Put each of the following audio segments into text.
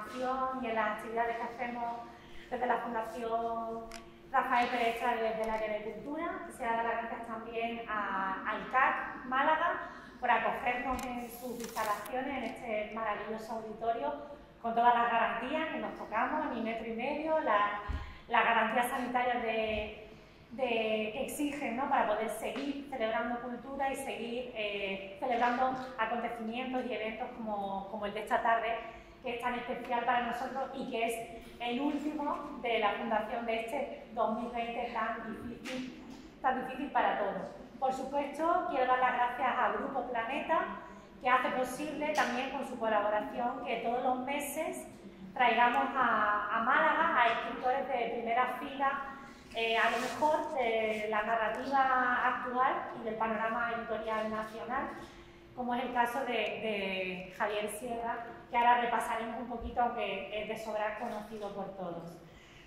formación y en las actividades que hacemos desde la Fundación Rafael Pérez Estrada desde el área de cultura. Quisiera dar las gracias también al CAC Málaga por acogernos en sus instalaciones en este maravilloso auditorio con todas las garantías que nos tocamos, ni metro y medio, las garantías sanitarias que exigen, ¿no?, para poder seguir celebrando cultura y seguir celebrando acontecimientos y eventos como el de esta tarde, que es tan especial para nosotros y que es el último de la fundación de este 2020 tan difícil para todos. Por supuesto, quiero dar las gracias a Grupo Planeta, que hace posible también con su colaboración que todos los meses traigamos a Málaga a escritores de primera fila, a lo mejor de la narrativa actual y del panorama editorial nacional, como es el caso de Javier Sierra, que ahora repasaremos un poquito, aunque es de sobra conocido por todos.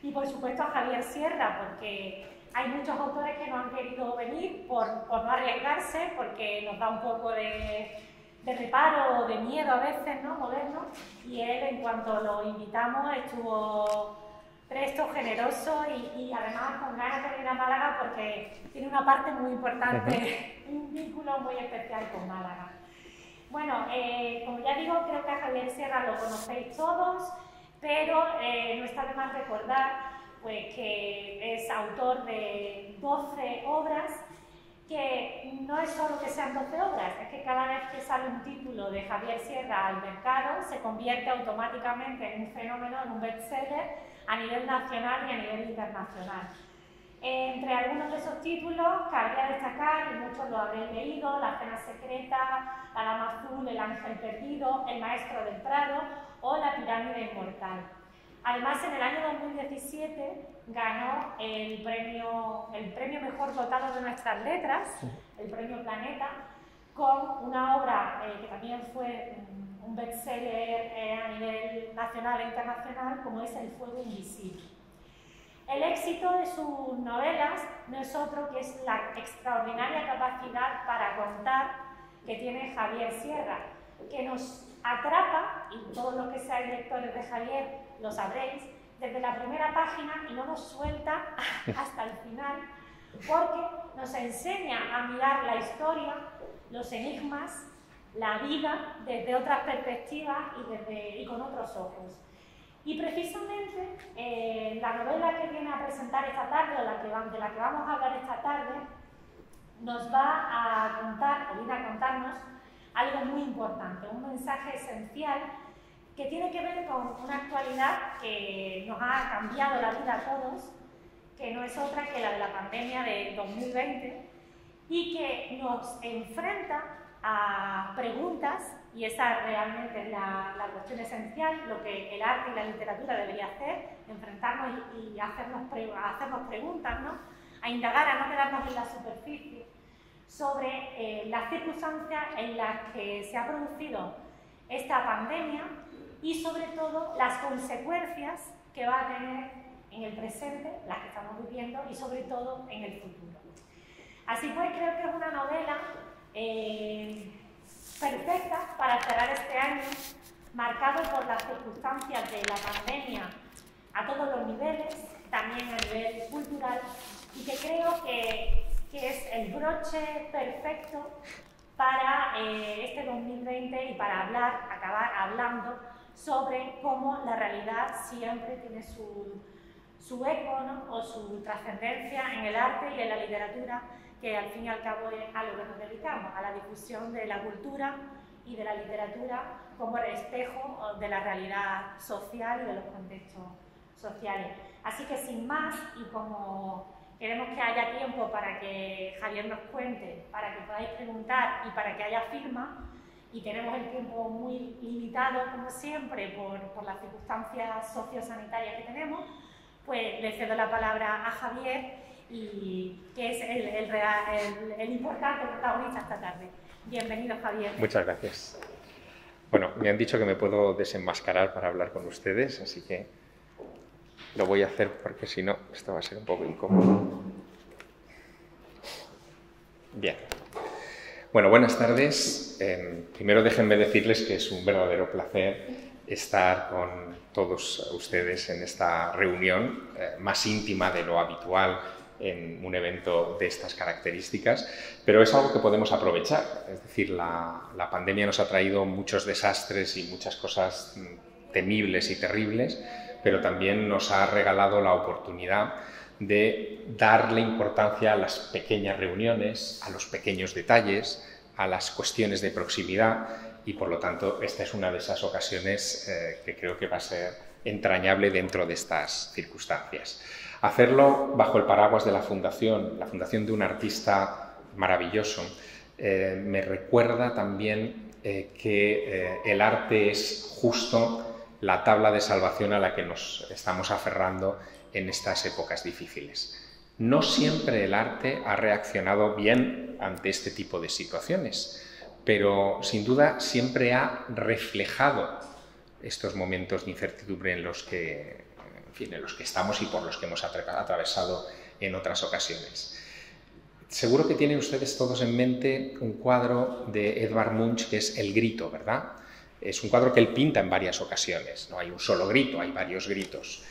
Y por supuesto a Javier Sierra, porque hay muchos autores que no han querido venir por no arriesgarse, porque nos da un poco de reparo o de miedo a veces, ¿no?, movernos, y él, en cuanto lo invitamos, estuvo presto, generoso y además con ganas de venir a Málaga porque tiene una parte muy importante, un vínculo muy especial con Málaga. Bueno, como ya digo, creo que a Javier Sierra lo conocéis todos, pero no está de más recordar pues, que es autor de 12 obras, que no es solo que sean 12 obras, es que cada vez que sale un título de Javier Sierra al mercado se convierte automáticamente en un fenómeno, en un bestseller a nivel nacional y a nivel internacional. Entre algunos de esos títulos cabría destacar, y muchos lo habréis leído, La cena secreta, La dama azul, El ángel perdido, El maestro del Prado o La pirámide inmortal. Además, en el año 2017 ganó el premio mejor dotado de nuestras letras, el premio Planeta, con una obra que también fue un bestseller a nivel nacional e internacional, como es El fuego invisible. El éxito de sus novelas no es otro que es la extraordinaria capacidad para contar que tiene Javier Sierra, que nos atrapa, y todos los que seáis lectores de Javier lo sabréis, desde la primera página y no nos suelta hasta el final, porque nos enseña a mirar la historia, los enigmas, la vida desde otras perspectivas y con otros ojos. Y precisamente la novela que viene a presentar esta tarde, o de la que vamos a hablar esta tarde, nos va a contar, o viene a contarnos, algo muy importante, un mensaje esencial que tiene que ver con una actualidad que nos ha cambiado la vida a todos, que no es otra que la de la pandemia de 2020 y que nos enfrenta a preguntas, y esa realmente es la cuestión esencial, lo que el arte y la literatura debería hacer, enfrentarnos y hacernos preguntas, ¿no?, a indagar, a no quedarnos en la superficie, sobre las circunstancias en las que se ha producido esta pandemia y sobre todo las consecuencias que va a tener en el presente, las que estamos viviendo, y sobre todo en el futuro. Así pues, creo que es una novela perfecta para cerrar este año, marcado por las circunstancias de la pandemia a todos los niveles, también a nivel cultural, y que creo que es el broche perfecto para este 2020 y para acabar hablando sobre cómo la realidad siempre tiene su eco, ¿no?, o su trascendencia en el arte y en la literatura, que al fin y al cabo es a lo que nos dedicamos, a la difusión de la cultura y de la literatura como espejo de la realidad social y de los contextos sociales. Así que sin más, y como queremos que haya tiempo para que Javier nos cuente, para que podáis preguntar y para que haya firma, y tenemos el tiempo muy limitado, como siempre, por las circunstancias sociosanitarias que tenemos, pues le cedo la palabra a Javier, y que es el importante protagonista esta tarde. Bienvenido, Javier. Muchas gracias. Bueno, me han dicho que me puedo desenmascarar para hablar con ustedes, así que lo voy a hacer porque si no, esto va a ser un poco incómodo. Bien. Bueno, buenas tardes. Primero déjenme decirles que es un verdadero placer estar con todos ustedes en esta reunión más íntima de lo habitual en un evento de estas características, pero es algo que podemos aprovechar. Es decir, la pandemia nos ha traído muchos desastres y muchas cosas temibles y terribles, pero también nos ha regalado la oportunidad de darle importancia a las pequeñas reuniones, a los pequeños detalles, a las cuestiones de proximidad, y por lo tanto esta es una de esas ocasiones que creo que va a ser entrañable dentro de estas circunstancias. Hacerlo bajo el paraguas de la fundación de un artista maravilloso, me recuerda también que el arte es justo la tabla de salvación a la que nos estamos aferrando en estas épocas difíciles. No siempre el arte ha reaccionado bien ante este tipo de situaciones, pero sin duda siempre ha reflejado estos momentos de incertidumbre en los que estamos y por los que hemos atravesado en otras ocasiones. Seguro que tienen ustedes todos en mente un cuadro de Edvard Munch que es El Grito, ¿verdad? Es un cuadro que él pinta en varias ocasiones, no hay un solo grito, hay varios gritos.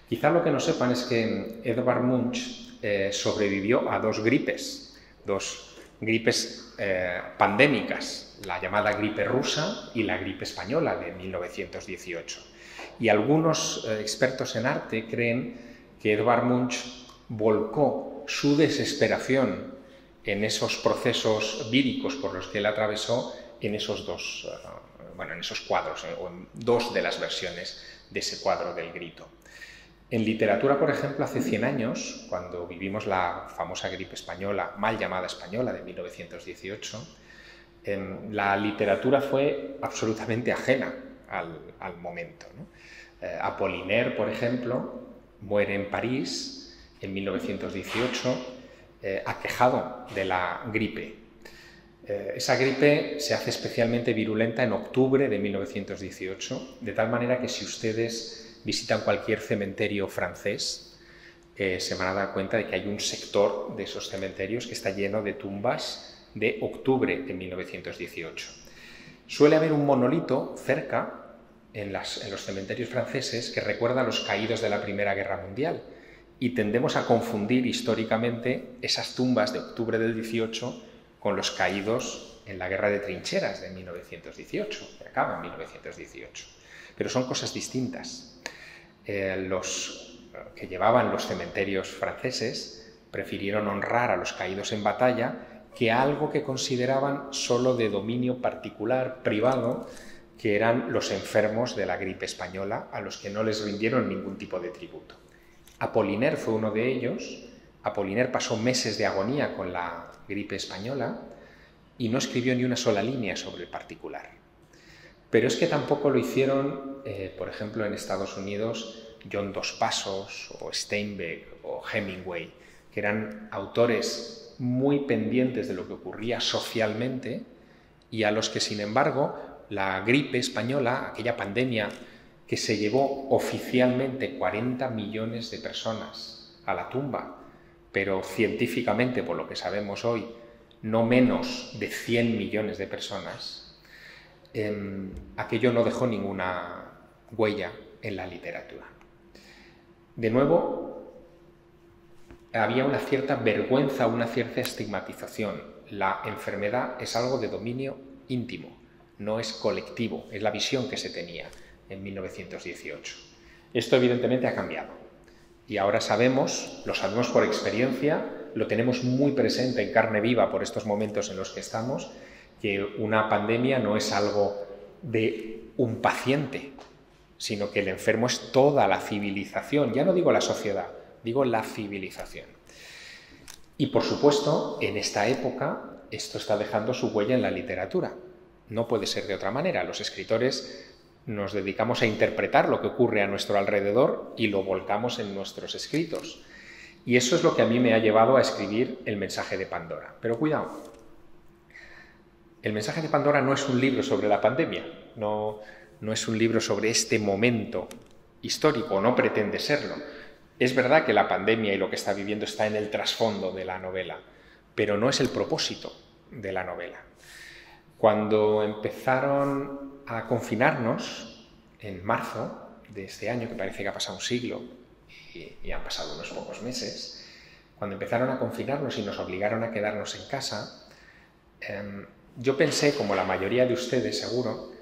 Quizá lo que no sepan es que Edvard Munch sobrevivió a dos gripes pandémicas, la llamada gripe rusa y la gripe española de 1918. Y algunos expertos en arte creen que Edvard Munch volcó su desesperación en esos procesos víricos por los que él atravesó en esos cuadros, o en dos de las versiones de ese cuadro del Grito. En literatura, por ejemplo, hace 100 años, cuando vivimos la famosa gripe española, mal llamada española, de 1918, la literatura fue absolutamente ajena al momento, ¿no? Apollinaire, por ejemplo, muere en París en 1918, aquejado de la gripe. Esa gripe se hace especialmente virulenta en octubre de 1918, de tal manera que si ustedes visitan cualquier cementerio francés, se van a dar cuenta de que hay un sector de esos cementerios que está lleno de tumbas de octubre de 1918. Suele haber un monolito cerca, en los cementerios franceses, que recuerda a los caídos de la Primera Guerra Mundial, y tendemos a confundir históricamente esas tumbas de octubre del 18 con los caídos en la Guerra de Trincheras de 1918, que acaba en 1918. Pero son cosas distintas. Los que llevaban los cementerios franceses prefirieron honrar a los caídos en batalla que a algo que consideraban solo de dominio particular, privado, que eran los enfermos de la gripe española, a los que no les rindieron ningún tipo de tributo. Apollinaire fue uno de ellos. Apollinaire pasó meses de agonía con la gripe española y no escribió ni una sola línea sobre el particular. Pero es que tampoco lo hicieron, por ejemplo, en Estados Unidos, John Dos Passos o Steinbeck o Hemingway, que eran autores muy pendientes de lo que ocurría socialmente y a los que, sin embargo, la gripe española, aquella pandemia que se llevó oficialmente 40 millones de personas a la tumba, pero científicamente, por lo que sabemos hoy, no menos de 100 millones de personas, aquello no dejó ninguna huella en la literatura. De nuevo, había una cierta vergüenza, una cierta estigmatización. La enfermedad es algo de dominio íntimo, no es colectivo, es la visión que se tenía en 1918. Esto evidentemente ha cambiado y ahora lo sabemos por experiencia, lo tenemos muy presente en carne viva por estos momentos en los que estamos, que una pandemia no es algo de un paciente, sino que el enfermo es toda la civilización. Ya no digo la sociedad, digo la civilización. Y por supuesto, en esta época, esto está dejando su huella en la literatura. No puede ser de otra manera. Los escritores nos dedicamos a interpretar lo que ocurre a nuestro alrededor y lo volcamos en nuestros escritos. Y eso es lo que a mí me ha llevado a escribir El mensaje de Pandora. Pero cuidado, El mensaje de Pandora no es un libro sobre la pandemia, no es un libro sobre este momento histórico, no pretende serlo. Es verdad que la pandemia y lo que está viviendo está en el trasfondo de la novela, pero no es el propósito de la novela. Cuando empezaron a confinarnos, en marzo de este año, que parece que ha pasado un siglo y han pasado unos pocos meses, cuando empezaron a confinarnos y nos obligaron a quedarnos en casa, yo pensé, como la mayoría de ustedes seguro,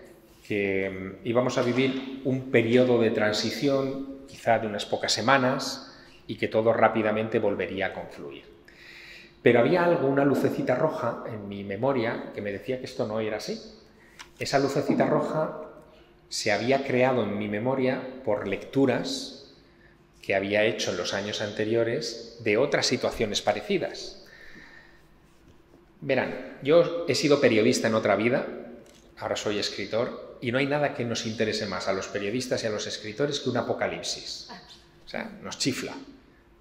que íbamos a vivir un periodo de transición, quizá de unas pocas semanas, y que todo rápidamente volvería a confluir. Pero había algo, una lucecita roja en mi memoria que me decía que esto no era así. Esa lucecita roja se había creado en mi memoria por lecturas que había hecho en los años anteriores de otras situaciones parecidas. Verán, yo he sido periodista en otra vida, ahora soy escritor, y no hay nada que nos interese más a los periodistas y a los escritores que un apocalipsis. O sea, nos chifla.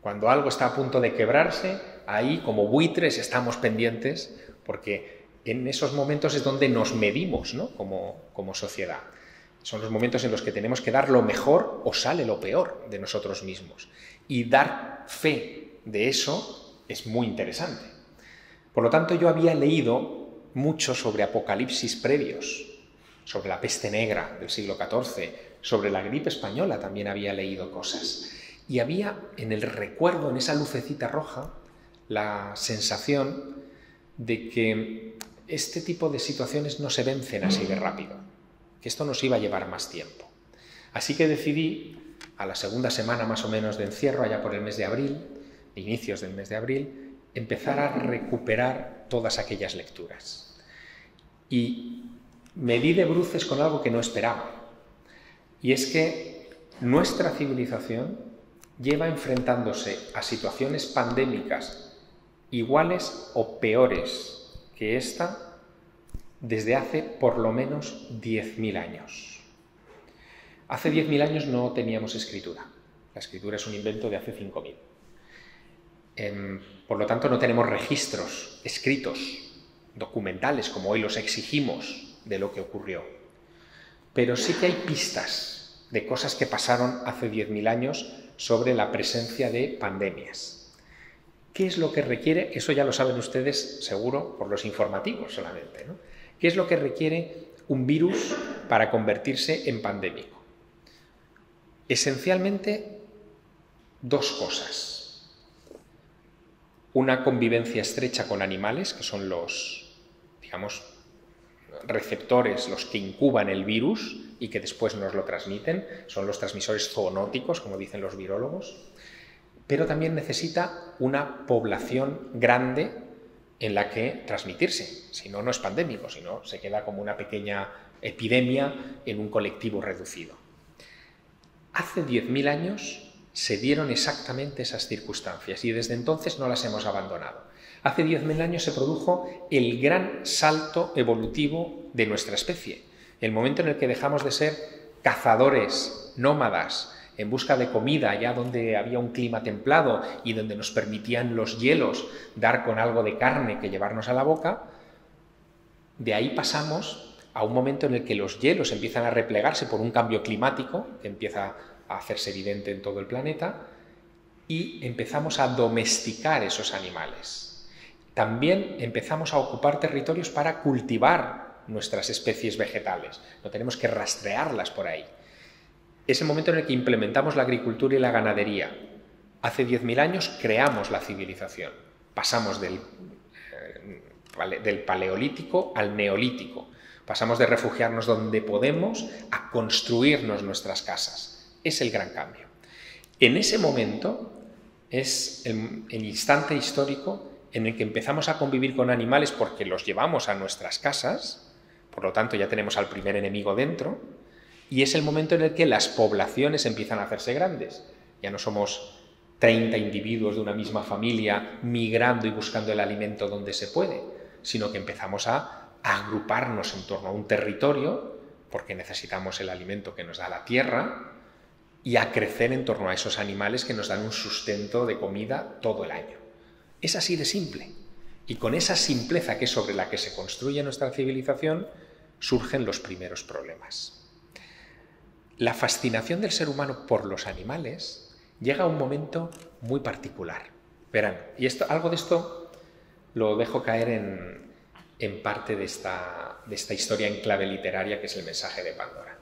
Cuando algo está a punto de quebrarse, ahí como buitres estamos pendientes, porque en esos momentos es donde nos medimos, ¿no? como sociedad. Son los momentos en los que tenemos que dar lo mejor o sale lo peor de nosotros mismos. Y dar fe de eso es muy interesante. Por lo tanto, yo había leído mucho sobre apocalipsis previos, sobre la peste negra del siglo XIV, sobre la gripe española también había leído cosas. Y había en el recuerdo, en esa lucecita roja, la sensación de que este tipo de situaciones no se vencen así de rápido, que esto nos iba a llevar más tiempo. Así que decidí, a la segunda semana más o menos de encierro, allá por el mes de abril, inicios del mes de abril, empezar a recuperar todas aquellas lecturas. Y me di de bruces con algo que no esperaba. Y es que nuestra civilización lleva enfrentándose a situaciones pandémicas iguales o peores que esta desde hace por lo menos 10.000 años. Hace 10.000 años no teníamos escritura. La escritura es un invento de hace 5.000. Por lo tanto, no tenemos registros escritos, documentales, como hoy los exigimos, de lo que ocurrió. Pero sí que hay pistas de cosas que pasaron hace 10.000 años sobre la presencia de pandemias. ¿Qué es lo que requiere? Eso ya lo saben ustedes, seguro, por los informativos solamente, ¿no? ¿Qué es lo que requiere un virus para convertirse en pandémico? Esencialmente, dos cosas. Una convivencia estrecha con animales, que son los, digamos, receptores, los que incuban el virus y que después nos lo transmiten, son los transmisores zoonóticos, como dicen los virólogos, pero también necesita una población grande en la que transmitirse, si no, no es pandémico, si no, se queda como una pequeña epidemia en un colectivo reducido. Hace 10.000 años se dieron exactamente esas circunstancias y desde entonces no las hemos abandonado. Hace 10.000 años se produjo el gran salto evolutivo de nuestra especie, el momento en el que dejamos de ser cazadores, nómadas, en busca de comida, allá donde había un clima templado y donde nos permitían los hielos dar con algo de carne que llevarnos a la boca. De ahí pasamos a un momento en el que los hielos empiezan a replegarse por un cambio climático que empieza a hacerse evidente en todo el planeta y empezamos a domesticar esos animales. También empezamos a ocupar territorios para cultivar nuestras especies vegetales. No tenemos que rastrearlas por ahí. Es el momento en el que implementamos la agricultura y la ganadería. Hace 10.000 años creamos la civilización. Pasamos del paleolítico al neolítico. Pasamos de refugiarnos donde podemos a construirnos nuestras casas. Es el gran cambio. En ese momento es el instante histórico en el que empezamos a convivir con animales porque los llevamos a nuestras casas, por lo tanto ya tenemos al primer enemigo dentro, y es el momento en el que las poblaciones empiezan a hacerse grandes. Ya no somos 30 individuos de una misma familia migrando y buscando el alimento donde se puede, sino que empezamos a agruparnos en torno a un territorio, porque necesitamos el alimento que nos da la tierra, y a crecer en torno a esos animales que nos dan un sustento de comida todo el año. Es así de simple. Y con esa simpleza que es sobre la que se construye nuestra civilización, surgen los primeros problemas. La fascinación del ser humano por los animales llega a un momento muy particular. Verán, y algo de esto lo dejo caer en parte de esta historia en clave literaria que es el mensaje de Pandora.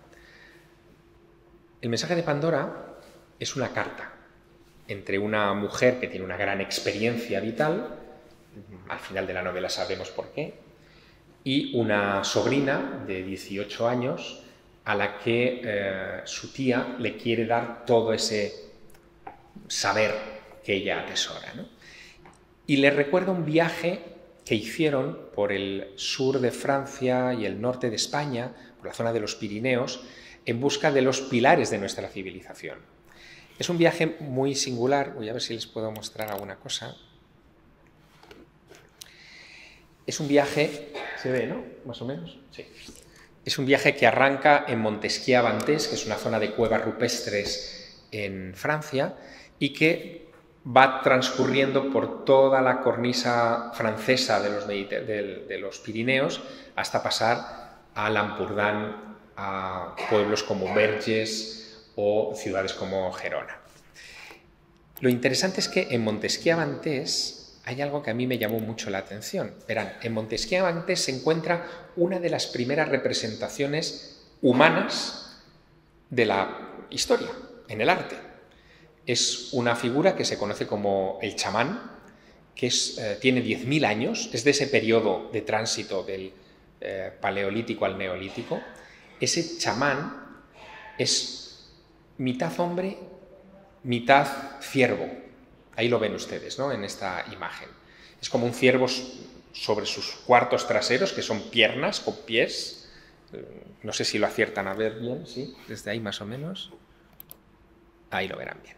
El mensaje de Pandora es una carta entre una mujer que tiene una gran experiencia vital, al final de la novela sabremos por qué, y una sobrina de 18 años a la que su tía le quiere dar todo ese saber que ella atesora, ¿no? Y le recuerda un viaje que hicieron por el sur de Francia y el norte de España, por la zona de los Pirineos, en busca de los pilares de nuestra civilización. Es un viaje muy singular, voy a ver si les puedo mostrar alguna cosa. Es un viaje, ¿se ve, no? Más o menos. Sí. Es un viaje que arranca en Montesquieu-Avantés, que es una zona de cuevas rupestres en Francia, y que va transcurriendo por toda la cornisa francesa de los Pirineos hasta pasar a Lampurdán, a pueblos como Verges o ciudades como Gerona. Lo interesante es que en Montesquieu-Avantés hay algo que a mí me llamó mucho la atención. Verán, en Montesquieu-Avantés se encuentra una de las primeras representaciones humanas de la historia, en el arte. Es una figura que se conoce como el chamán, que tiene 10.000 años, es de ese periodo de tránsito del paleolítico al neolítico. Ese chamán es mitad hombre, mitad ciervo. Ahí lo ven ustedes, ¿no? En esta imagen. Es como un ciervo sobre sus cuartos traseros, que son piernas con pies. No sé si lo aciertan a ver bien, ¿sí? Desde ahí más o menos. Ahí lo verán bien.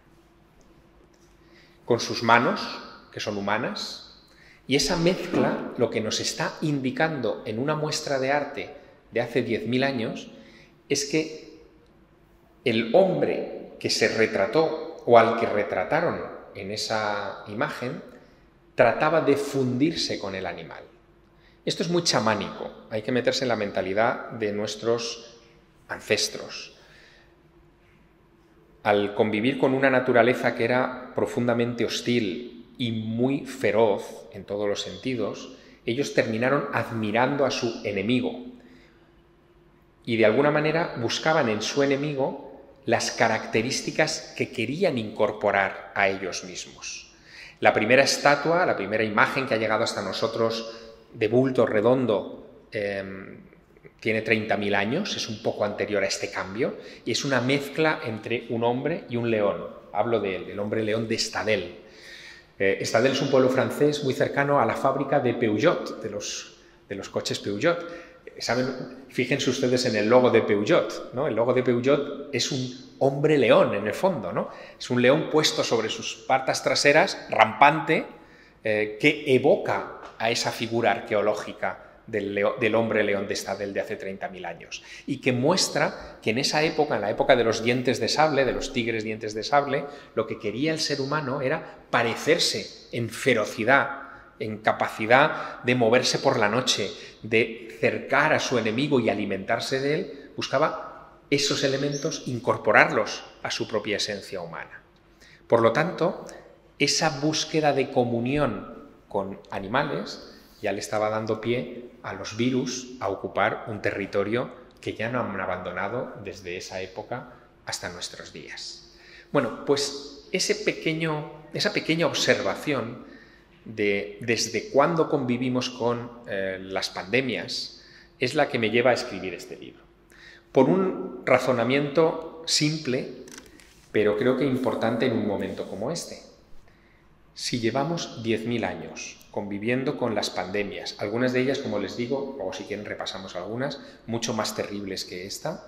Con sus manos, que son humanas, y esa mezcla lo que nos está indicando en una muestra de arte de hace 10.000 años es que el hombre que se retrató o al que retrataron en esa imagen trataba de fundirse con el animal. Esto es muy chamánico, hay que meterse en la mentalidad de nuestros ancestros. Al convivir con una naturaleza que era profundamente hostil y muy feroz en todos los sentidos, ellos terminaron admirando a su enemigo y de alguna manera buscaban en su enemigo las características que querían incorporar a ellos mismos. La primera estatua, la primera imagen que ha llegado hasta nosotros de bulto redondo, tiene 30.000 años, es un poco anterior a este cambio, y es una mezcla entre un hombre y un león. Hablo del hombre león de Estadelle. Estadelle es un pueblo francés muy cercano a la fábrica de Peugeot, de los coches Peugeot. ¿Saben? Fíjense ustedes en el logo de Peugeot, ¿no? El logo de Peugeot es un hombre león en el fondo, ¿no? Es un león puesto sobre sus patas traseras, rampante, que evoca a esa figura arqueológica del hombre león de Estadelle de hace 30.000 años y que muestra que en esa época, en la época de los dientes de sable, de los tigres dientes de sable, lo que quería el ser humano era parecerse en ferocidad, en capacidad de moverse por la noche, de cercar a su enemigo y alimentarse de él. Buscaba esos elementos, incorporarlos a su propia esencia humana. Por lo tanto, esa búsqueda de comunión con animales ya le estaba dando pie a los virus a ocupar un territorio que ya no han abandonado desde esa época hasta nuestros días. Bueno, pues esa pequeña observación de desde cuándo convivimos con las pandemias es la que me lleva a escribir este libro. Por un razonamiento simple, pero creo que importante en un momento como este. Si llevamos 10.000 años conviviendo con las pandemias, algunas de ellas, como les digo, o si quieren repasamos algunas, mucho más terribles que esta,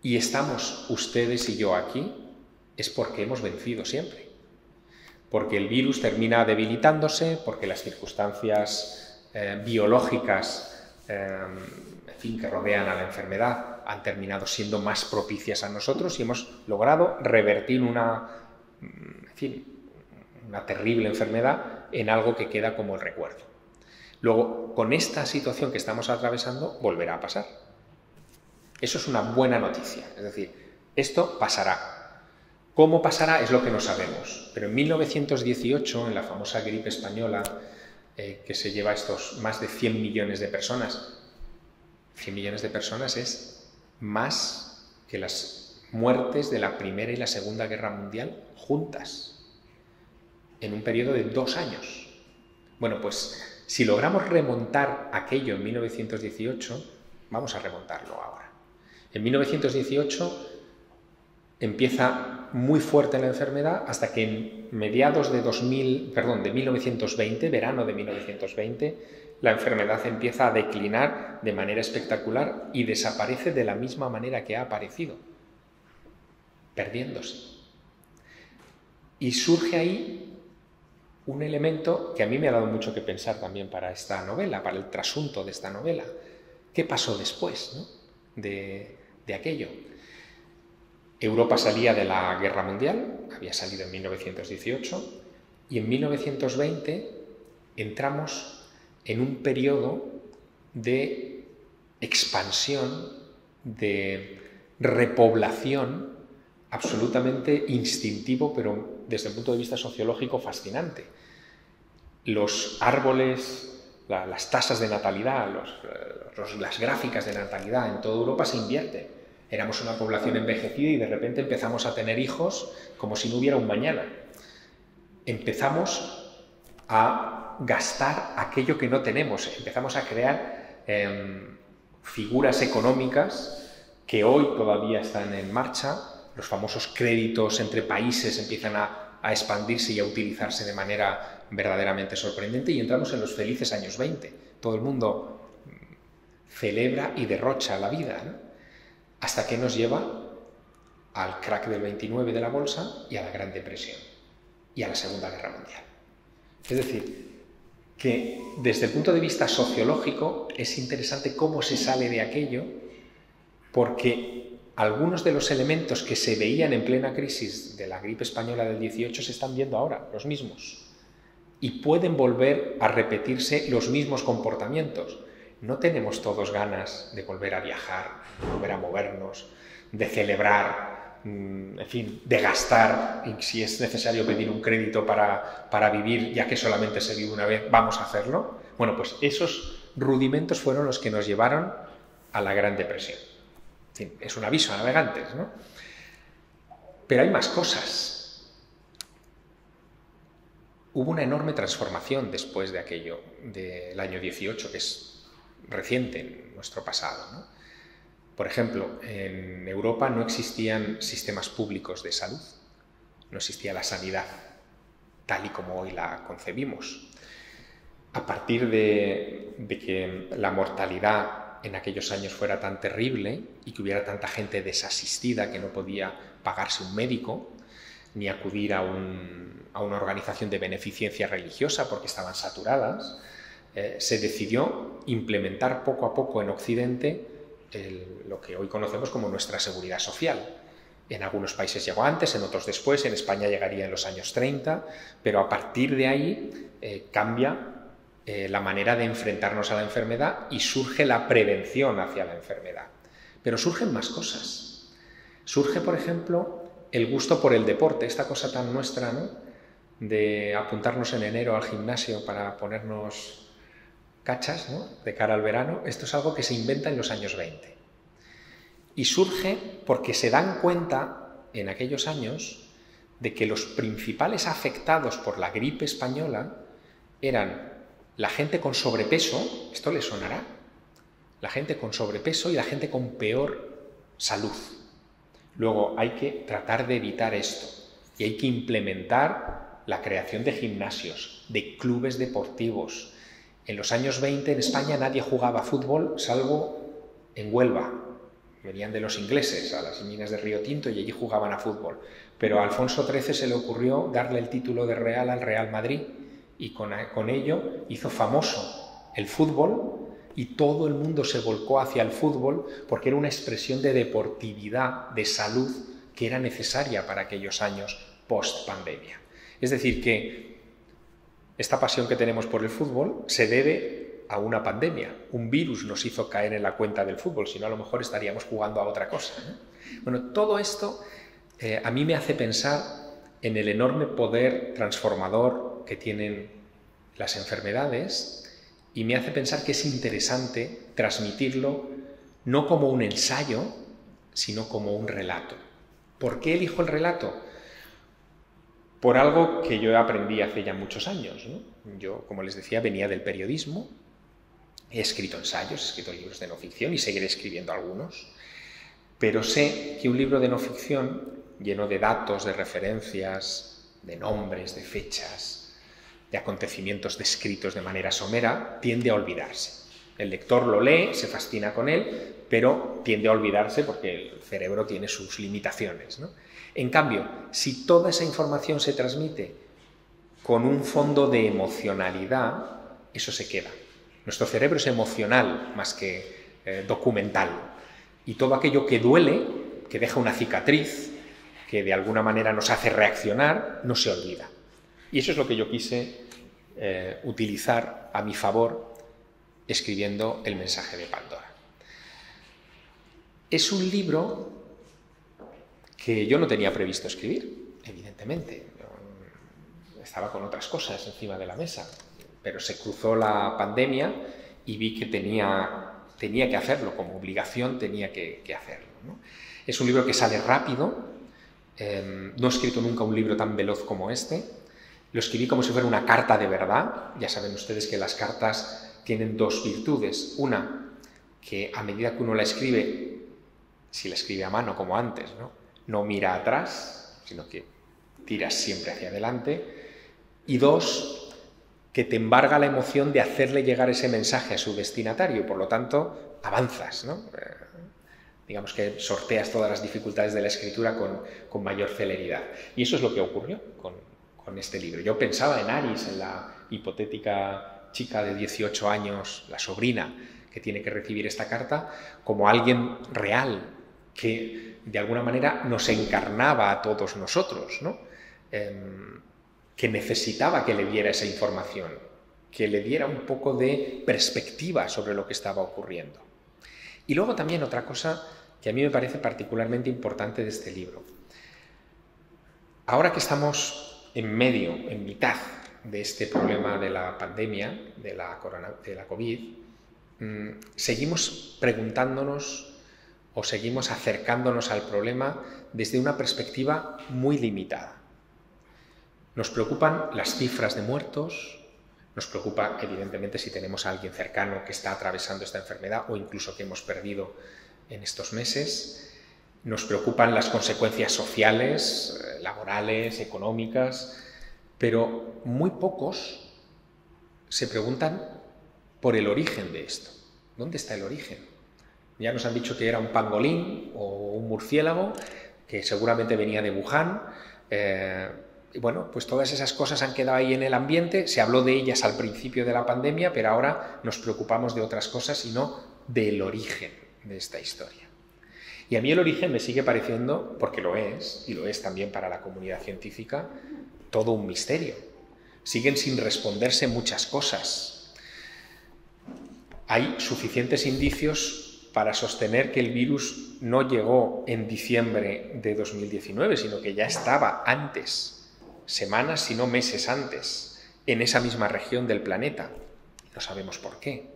y estamos ustedes y yo aquí, es porque hemos vencido siempre. Porque el virus termina debilitándose, porque las circunstancias biológicas que rodean a la enfermedad han terminado siendo más propicias a nosotros y hemos logrado revertir una terrible enfermedad en algo que queda como el recuerdo. Luego, con esta situación que estamos atravesando, volverá a pasar. Eso es una buena noticia, es decir, esto pasará. ¿Cómo pasará? Es lo que no sabemos. Pero en 1918, en la famosa gripe española, que se lleva a estos más de 100 millones de personas, 100 millones de personas es más que las muertes de la Primera y la Segunda Guerra Mundial juntas, en un periodo de 2 años. Bueno, pues si logramos remontar aquello en 1918, vamos a remontarlo ahora. En 1918 empieza muy fuerte la enfermedad hasta que en mediados de 1920, verano de 1920, la enfermedad empieza a declinar de manera espectacular y desaparece de la misma manera que ha aparecido, perdiéndose. Y surge ahí un elemento que a mí me ha dado mucho que pensar también para esta novela, para el trasunto de esta novela. ¿Qué pasó después, ¿no?, de aquello? Europa salía de la Guerra Mundial, había salido en 1918, y en 1920 entramos en un periodo de expansión, de repoblación absolutamente instintivo, pero desde el punto de vista sociológico fascinante. Los árboles, las tasas de natalidad, las gráficas de natalidad en toda Europa se invierten. Éramos una población envejecida y de repente empezamos a tener hijos como si no hubiera un mañana. Empezamos a gastar aquello que no tenemos, empezamos a crear figuras económicas que hoy todavía están en marcha. Los famosos créditos entre países empiezan a expandirse y a utilizarse de manera verdaderamente sorprendente y entramos en los felices años 20. Todo el mundo celebra y derrocha la vida, ¿no?, hasta que nos lleva al crack del 29 de la bolsa y a la Gran Depresión y a la Segunda Guerra Mundial. Es decir, que desde el punto de vista sociológico es interesante cómo se sale de aquello, porque algunos de los elementos que se veían en plena crisis de la gripe española del 18 se están viendo ahora, los mismos, y pueden volver a repetirse los mismos comportamientos. No tenemos todos ganas de volver a viajar, de volver a movernos, de celebrar, en fin, de gastar, y si es necesario pedir un crédito para vivir, ya que solamente se vive una vez, vamos a hacerlo. Bueno, pues esos rudimentos fueron los que nos llevaron a la Gran Depresión. En fin, es un aviso a navegantes, ¿no? Pero hay más cosas. Hubo una enorme transformación después de aquello, del año 18, que es reciente en nuestro pasado, ¿no? Por ejemplo, en Europa no existían sistemas públicos de salud, no existía la sanidad tal y como hoy la concebimos. A partir de que la mortalidad en aquellos años fuera tan terrible y que hubiera tanta gente desasistida que no podía pagarse un médico ni acudir a una organización de beneficencia religiosa porque estaban saturadas, se decidió implementar poco a poco en Occidente lo que hoy conocemos como nuestra seguridad social. En algunos países llegó antes, en otros después, en España llegaría en los años 30, pero a partir de ahí cambia la manera de enfrentarnos a la enfermedad y surge la prevención hacia la enfermedad. Pero surgen más cosas. Surge, por ejemplo, el gusto por el deporte, esta cosa tan nuestra, ¿no?, de apuntarnos en enero al gimnasio para ponernos cachas, ¿no?, de cara al verano. Esto es algo que se inventa en los años 20. Y surge porque se dan cuenta en aquellos años de que los principales afectados por la gripe española eran la gente con sobrepeso, esto les sonará, la gente con sobrepeso y la gente con peor salud. Luego hay que tratar de evitar esto y hay que implementar la creación de gimnasios, de clubes deportivos. En los años 20 en España nadie jugaba fútbol salvo en Huelva. Venían de los ingleses a las minas de Río Tinto y allí jugaban a fútbol. Pero a Alfonso XIII se le ocurrió darle el título de Real al Real Madrid y con ello hizo famoso el fútbol y todo el mundo se volcó hacia el fútbol porque era una expresión de deportividad, de salud que era necesaria para aquellos años post-pandemia. Es decir, que esta pasión que tenemos por el fútbol se debe a una pandemia. Un virus nos hizo caer en la cuenta del fútbol, si no a lo mejor estaríamos jugando a otra cosa, ¿no? Bueno, todo esto a mí me hace pensar en el enorme poder transformador que tienen las enfermedades y me hace pensar que es interesante transmitirlo no como un ensayo, sino como un relato. ¿Por qué elijo el relato? Por algo que yo aprendí hace ya muchos años, ¿no? Yo, como les decía, venía del periodismo, he escrito ensayos, he escrito libros de no ficción y seguiré escribiendo algunos, pero sé que un libro de no ficción, lleno de datos, de referencias, de nombres, de fechas, de acontecimientos descritos de manera somera, tiende a olvidarse. El lector lo lee, se fascina con él, pero tiende a olvidarse porque el cerebro tiene sus limitaciones, ¿no? En cambio, si toda esa información se transmite con un fondo de emocionalidad, eso se queda. Nuestro cerebro es emocional más que documental. Y todo aquello que duele, que deja una cicatriz, que de alguna manera nos hace reaccionar, no se olvida. Y eso es lo que yo quise utilizar a mi favor escribiendo El mensaje de Pandora. Es un libro que yo no tenía previsto escribir, evidentemente. Estaba con otras cosas encima de la mesa, pero se cruzó la pandemia y vi que tenía que hacerlo, como obligación tenía que hacerlo, ¿no? Es un libro que sale rápido, no he escrito nunca un libro tan veloz como este, lo escribí como si fuera una carta de verdad. Ya saben ustedes que las cartas tienen dos virtudes, una, que a medida que uno la escribe, si la escribe a mano como antes, no mira atrás, sino que tiras siempre hacia adelante, y dos, que te embarga la emoción de hacerle llegar ese mensaje a su destinatario y por lo tanto avanzas, ¿no? Digamos que sorteas todas las dificultades de la escritura con mayor celeridad. Y eso es lo que ocurrió con este libro. Yo pensaba en Aris, en la hipotética chica de 18 años, la sobrina, que tiene que recibir esta carta, como alguien real, que de alguna manera nos encarnaba a todos nosotros, ¿no? Que necesitaba que le diera esa información, que le diera un poco de perspectiva sobre lo que estaba ocurriendo. Y luego también otra cosa que a mí me parece particularmente importante de este libro. Ahora que estamos en mitad de este problema de la pandemia, de la COVID, seguimos preguntándonos o seguimos acercándonos al problema desde una perspectiva muy limitada. Nos preocupan las cifras de muertos, nos preocupa evidentemente si tenemos a alguien cercano que está atravesando esta enfermedad o incluso que hemos perdido en estos meses, nos preocupan las consecuencias sociales, laborales, económicas, pero muy pocos se preguntan por el origen de esto. ¿Dónde está el origen? Ya nos han dicho que era un pangolín o un murciélago, que seguramente venía de Wuhan. Y bueno, pues todas esas cosas han quedado ahí en el ambiente, se habló de ellas al principio de la pandemia, pero ahora nos preocupamos de otras cosas y no del origen de esta historia. Y a mí el origen me sigue pareciendo, porque lo es, y lo es también para la comunidad científica, todo un misterio. Siguen sin responderse muchas cosas. Hay suficientes indicios para sostener que el virus no llegó en diciembre de 2019, sino que ya estaba antes, semanas si no meses antes, en esa misma región del planeta. No sabemos por qué.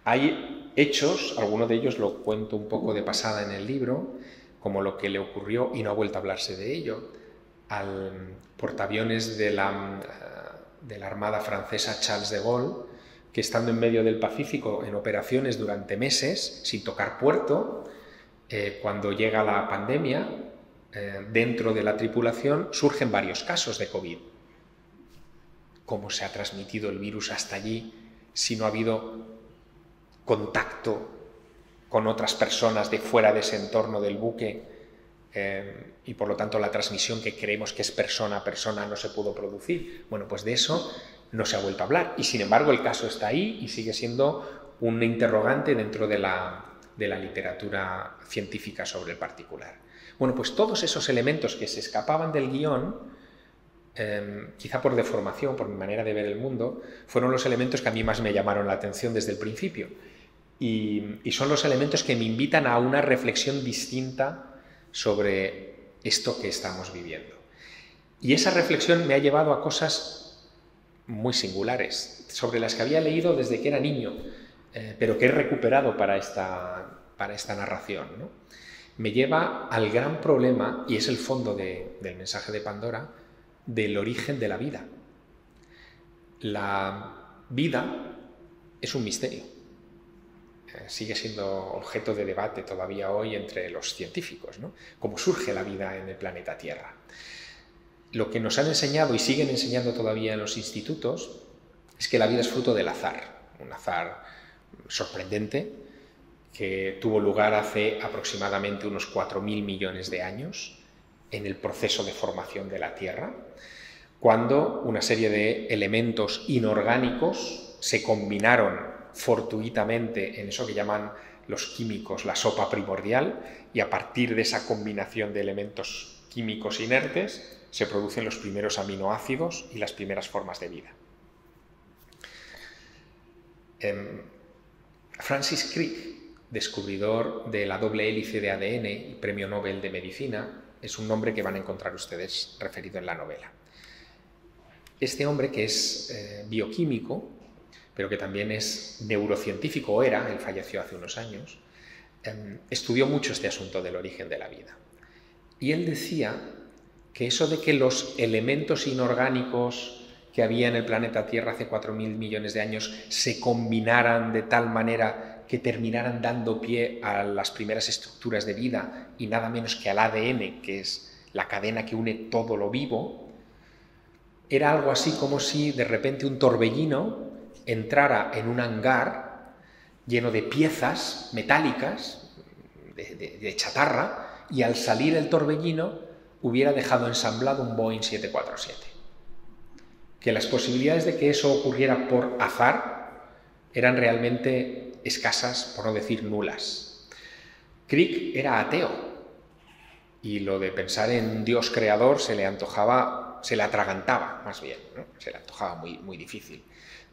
Hay hechos, alguno de ellos lo cuento un poco de pasada en el libro, como lo que le ocurrió, y no ha vuelto a hablarse de ello, al portaaviones de la Armada francesa Charles de Gaulle, que estando en medio del Pacífico en operaciones durante meses, sin tocar puerto, cuando llega la pandemia, dentro de la tripulación surgen varios casos de COVID. ¿Cómo se ha transmitido el virus hasta allí si no ha habido contacto con otras personas de fuera de ese entorno del buque y por lo tanto la transmisión que creemos que es persona a persona no se pudo producir? Bueno, pues de eso no se ha vuelto a hablar y sin embargo el caso está ahí y sigue siendo un interrogante dentro de la literatura científica sobre el particular. Bueno, pues todos esos elementos que se escapaban del guión, quizá por deformación, por mi manera de ver el mundo, fueron los elementos que a mí más me llamaron la atención desde el principio. Y son los elementos que me invitan a una reflexión distinta sobre esto que estamos viviendo. Y esa reflexión me ha llevado a cosas muy singulares, sobre las que había leído desde que era niño, pero que he recuperado para esta narración, ¿no? me lleva al gran problema, y es el fondo del mensaje de Pandora, del origen de la vida. La vida es un misterio. Sigue siendo objeto de debate todavía hoy entre los científicos, ¿no? ¿Cómo surge la vida en el planeta Tierra? Lo que nos han enseñado y siguen enseñando todavía en los institutos es que la vida es fruto del azar, un azar sorprendente que tuvo lugar hace aproximadamente unos 4.000 millones de años en el proceso de formación de la Tierra, cuando una serie de elementos inorgánicos se combinaron fortuitamente en eso que llaman los químicos la sopa primordial, y a partir de esa combinación de elementos químicos inertes se producen los primeros aminoácidos y las primeras formas de vida. Francis Crick, descubridor de la doble hélice de ADN y premio Nobel de Medicina, es un nombre que van a encontrar ustedes referido en la novela. Este hombre, que es bioquímico, pero que también es neurocientífico, o era, él falleció hace unos años, estudió mucho este asunto del origen de la vida. Y él decía que eso de que los elementos inorgánicos que había en el planeta Tierra hace 4.000 millones de años se combinaran de tal manera que terminaran dando pie a las primeras estructuras de vida y nada menos que al ADN, que es la cadena que une todo lo vivo, era algo así como si de repente un torbellino entrara en un hangar lleno de piezas metálicas, de chatarra, y al salir el torbellino hubiera dejado ensamblado un Boeing 747. Que las posibilidades de que eso ocurriera por azar eran realmente escasas, por no decir nulas. Crick era ateo, y lo de pensar en Dios creador se le atragantaba más bien, ¿no? Se le antojaba muy difícil.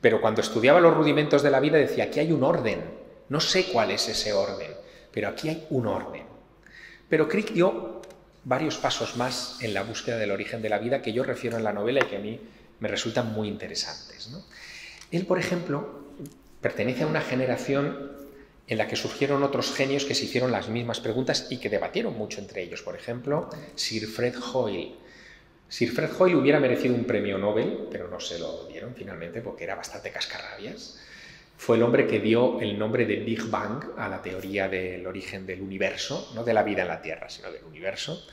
Pero cuando estudiaba los rudimentos de la vida decía, aquí hay un orden, no sé cuál es ese orden, pero aquí hay un orden. Pero Crick dio varios pasos más en la búsqueda del origen de la vida que yo refiero en la novela y que a mí me resultan muy interesantes, ¿no? Él, por ejemplo, pertenece a una generación en la que surgieron otros genios que se hicieron las mismas preguntas y que debatieron mucho entre ellos. Por ejemplo, Sir Fred Hoyle. Sir Fred Hoyle hubiera merecido un premio Nobel, pero no se lo dieron finalmente porque era bastante cascarrabias. Fue el hombre que dio el nombre de Big Bang a la teoría del origen del universo, no de la vida en la Tierra, sino del universo,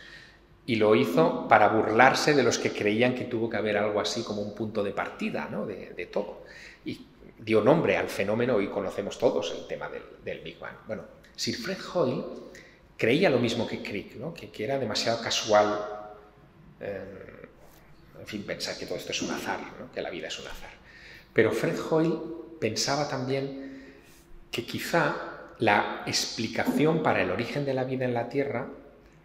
y lo hizo para burlarse de los que creían que tuvo que haber algo así como un punto de partida, ¿no? de todo. Y dio nombre al fenómeno, y conocemos todos el tema del Big Bang. Bueno, Sir Fred Hoyle creía lo mismo que Crick, ¿no? que era demasiado casual, en fin, pensar que todo esto es un azar, ¿no? Que la vida es un azar. Pero Fred Hoyle pensaba también que quizá la explicación para el origen de la vida en la Tierra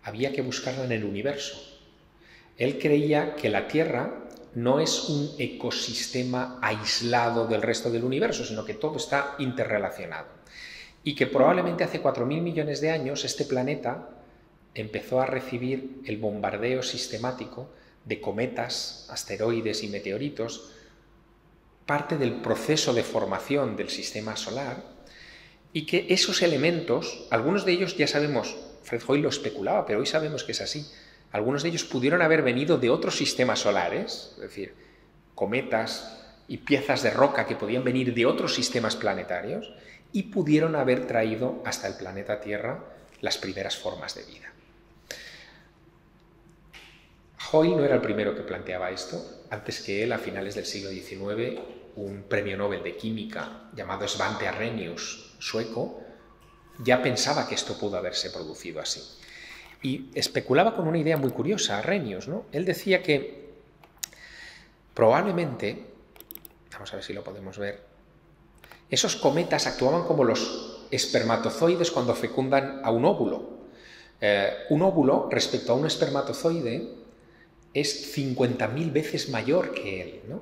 había que buscarla en el universo. Él creía que la Tierra no es un ecosistema aislado del resto del universo, sino que todo está interrelacionado. Y que probablemente hace 4.000 millones de años este planeta empezó a recibir el bombardeo sistemático de cometas, asteroides y meteoritos, parte del proceso de formación del sistema solar, y que esos elementos, algunos de ellos ya sabemos, Fred Hoyle lo especulaba, pero hoy sabemos que es así, algunos de ellos pudieron haber venido de otros sistemas solares, es decir, cometas y piezas de roca que podían venir de otros sistemas planetarios, y pudieron haber traído hasta el planeta Tierra las primeras formas de vida. Hoyle no era el primero que planteaba esto. Antes que él, a finales del siglo XIX, un premio Nobel de Química llamado Svante Arrhenius, sueco, ya pensaba que esto pudo haberse producido así. Y especulaba con una idea muy curiosa, Arrhenius, ¿no? Él decía que probablemente, vamos a ver si lo podemos ver, esos cometas actuaban como los espermatozoides cuando fecundan a un óvulo. Un óvulo, respecto a un espermatozoide, es 50.000 veces mayor que él, ¿no?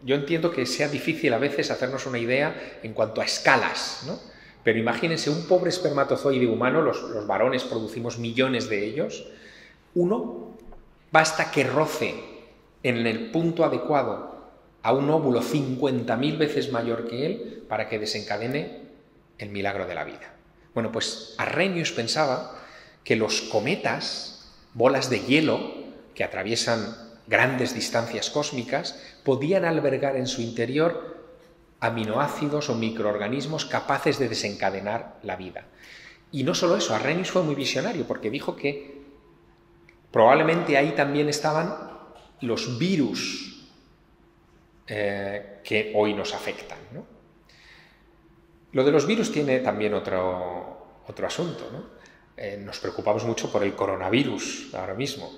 Yo entiendo que sea difícil a veces hacernos una idea en cuanto a escalas, ¿no? Pero imagínense un pobre espermatozoide humano, los varones producimos millones de ellos, uno basta que roce en el punto adecuado a un óvulo 50.000 veces mayor que él para que desencadene el milagro de la vida. Bueno, pues Arrhenius pensaba que los cometas, bolas de hielo que atraviesan grandes distancias cósmicas, podían albergar en su interior aminoácidos o microorganismos capaces de desencadenar la vida. Y no solo eso, Arrhenius fue muy visionario porque dijo que probablemente ahí también estaban los virus que hoy nos afectan, ¿no? Lo de los virus tiene también otro asunto, ¿no? Nos preocupamos mucho por el coronavirus ahora mismo,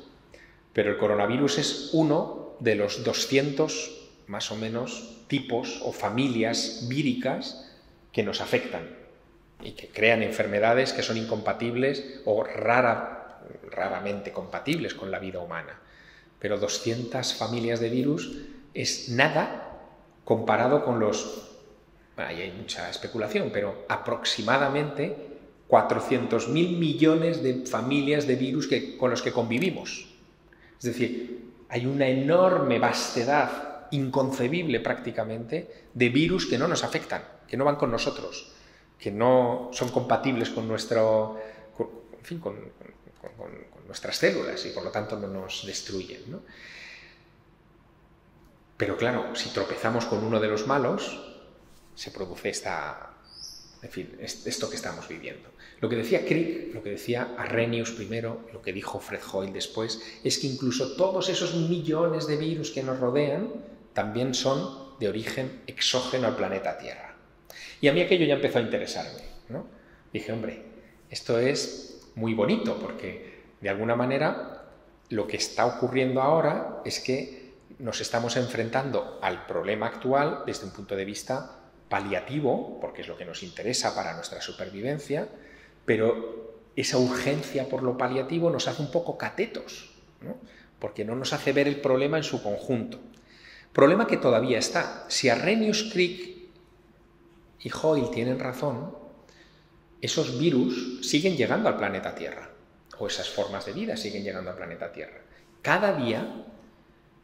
pero el coronavirus es uno de los 200, más o menos, tipos o familias víricas que nos afectan y que crean enfermedades que son incompatibles o raramente compatibles con la vida humana. Pero 200 familias de virus es nada comparado con los... Bueno, ahí hay mucha especulación, pero aproximadamente 400.000 millones de familias de virus con los que convivimos. Es decir, hay una enorme vastedad, inconcebible prácticamente, de virus que no nos afectan, que no van con nosotros, que no son compatibles con nuestras células y por lo tanto no nos destruyen, ¿no? Pero claro, si tropezamos con uno de los malos, se produce esto que estamos viviendo. Lo que decía Crick, lo que decía Arrhenius primero, lo que dijo Fred Hoyle después, es que incluso todos esos millones de virus que nos rodean también son de origen exógeno al planeta Tierra. Y a mí aquello ya empezó a interesarme, ¿no? Dije, hombre, esto es muy bonito porque de alguna manera lo que está ocurriendo ahora es que nos estamos enfrentando al problema actual desde un punto de vista paliativo, porque es lo que nos interesa para nuestra supervivencia, pero esa urgencia por lo paliativo nos hace un poco catetos, ¿no? Porque no nos hace ver el problema en su conjunto. Problema que todavía está. Si Arrhenius, Crick y Hoyle tienen razón, esos virus siguen llegando al planeta Tierra, o esas formas de vida siguen llegando al planeta Tierra. Cada día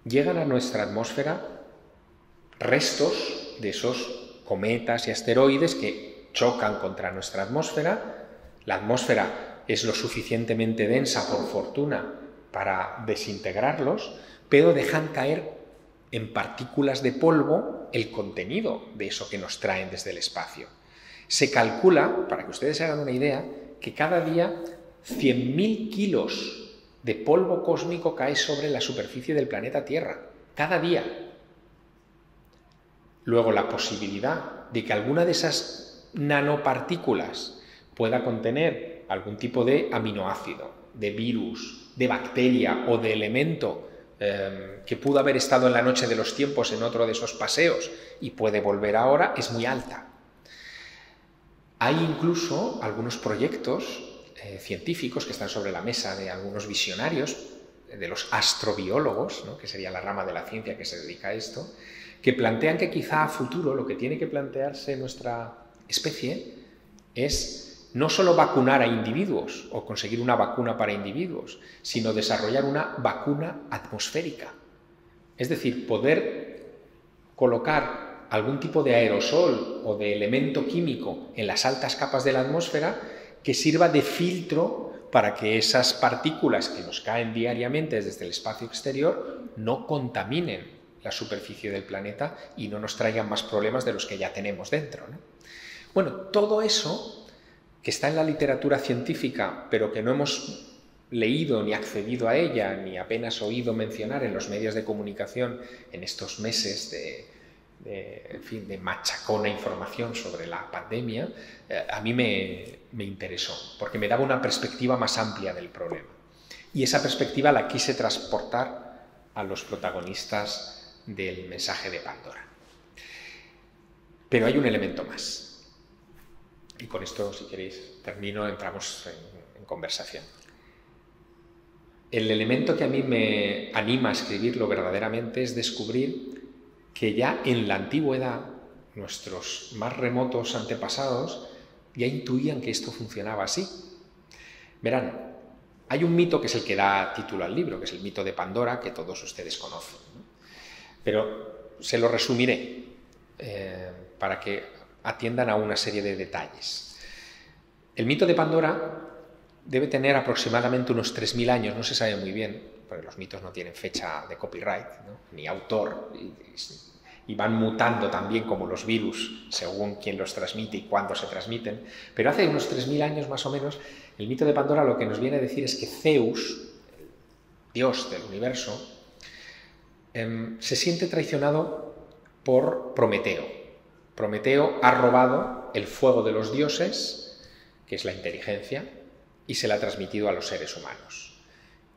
llegan a nuestra atmósfera restos de esos cometas y asteroides que chocan contra nuestra atmósfera. La atmósfera es lo suficientemente densa, por fortuna, para desintegrarlos, pero dejan caer en partículas de polvo el contenido de eso que nos traen desde el espacio. Se calcula, para que ustedes se hagan una idea, que cada día 100.000 kilos de polvo cósmico cae sobre la superficie del planeta Tierra. Cada día. Luego, la posibilidad de que alguna de esas nanopartículas pueda contener algún tipo de aminoácido, de virus, de bacteria o de elemento que pudo haber estado en la noche de los tiempos en otro de esos paseos y puede volver ahora, es muy alta. Hay incluso algunos proyectos científicos que están sobre la mesa de algunos visionarios, de los astrobiólogos, ¿no?, que sería la rama de la ciencia que se dedica a esto, que plantean que quizá a futuro lo que tiene que plantearse nuestra especie es no solo vacunar a individuos o conseguir una vacuna para individuos, sino desarrollar una vacuna atmosférica. Es decir, poder colocar algún tipo de aerosol o de elemento químico en las altas capas de la atmósfera que sirva de filtro para que esas partículas que nos caen diariamente desde el espacio exterior no contaminen la superficie del planeta y no nos traigan más problemas de los que ya tenemos dentro, ¿no? Bueno, todo eso que está en la literatura científica, pero que no hemos leído ni accedido a ella, ni apenas oído mencionar en los medios de comunicación en estos meses de machacona información sobre la pandemia, a mí me interesó, porque me daba una perspectiva más amplia del problema. Y esa perspectiva la quise transportar a los protagonistas del mensaje de Pandora. Pero hay un elemento más. Y con esto, si queréis, termino, entramos en conversación. El elemento que a mí me anima a escribirlo verdaderamente es descubrir que ya en la antigüedad nuestros más remotos antepasados ya intuían que esto funcionaba así. Verán, hay un mito que es el que da título al libro, que es el mito de Pandora, que todos ustedes conocen, ¿no? Pero se lo resumiré para que atiendan a una serie de detalles. El mito de Pandora debe tener aproximadamente unos 3000 años, no se sabe muy bien, porque los mitos no tienen fecha de copyright, ¿no?, ni autor, y van mutando también como los virus, según quién los transmite y cuándo se transmiten. Pero hace unos 3000 años más o menos, el mito de Pandora lo que nos viene a decir es que Zeus, el dios del universo, se siente traicionado por Prometeo. Prometeo ha robado el fuego de los dioses, que es la inteligencia, y se la ha transmitido a los seres humanos.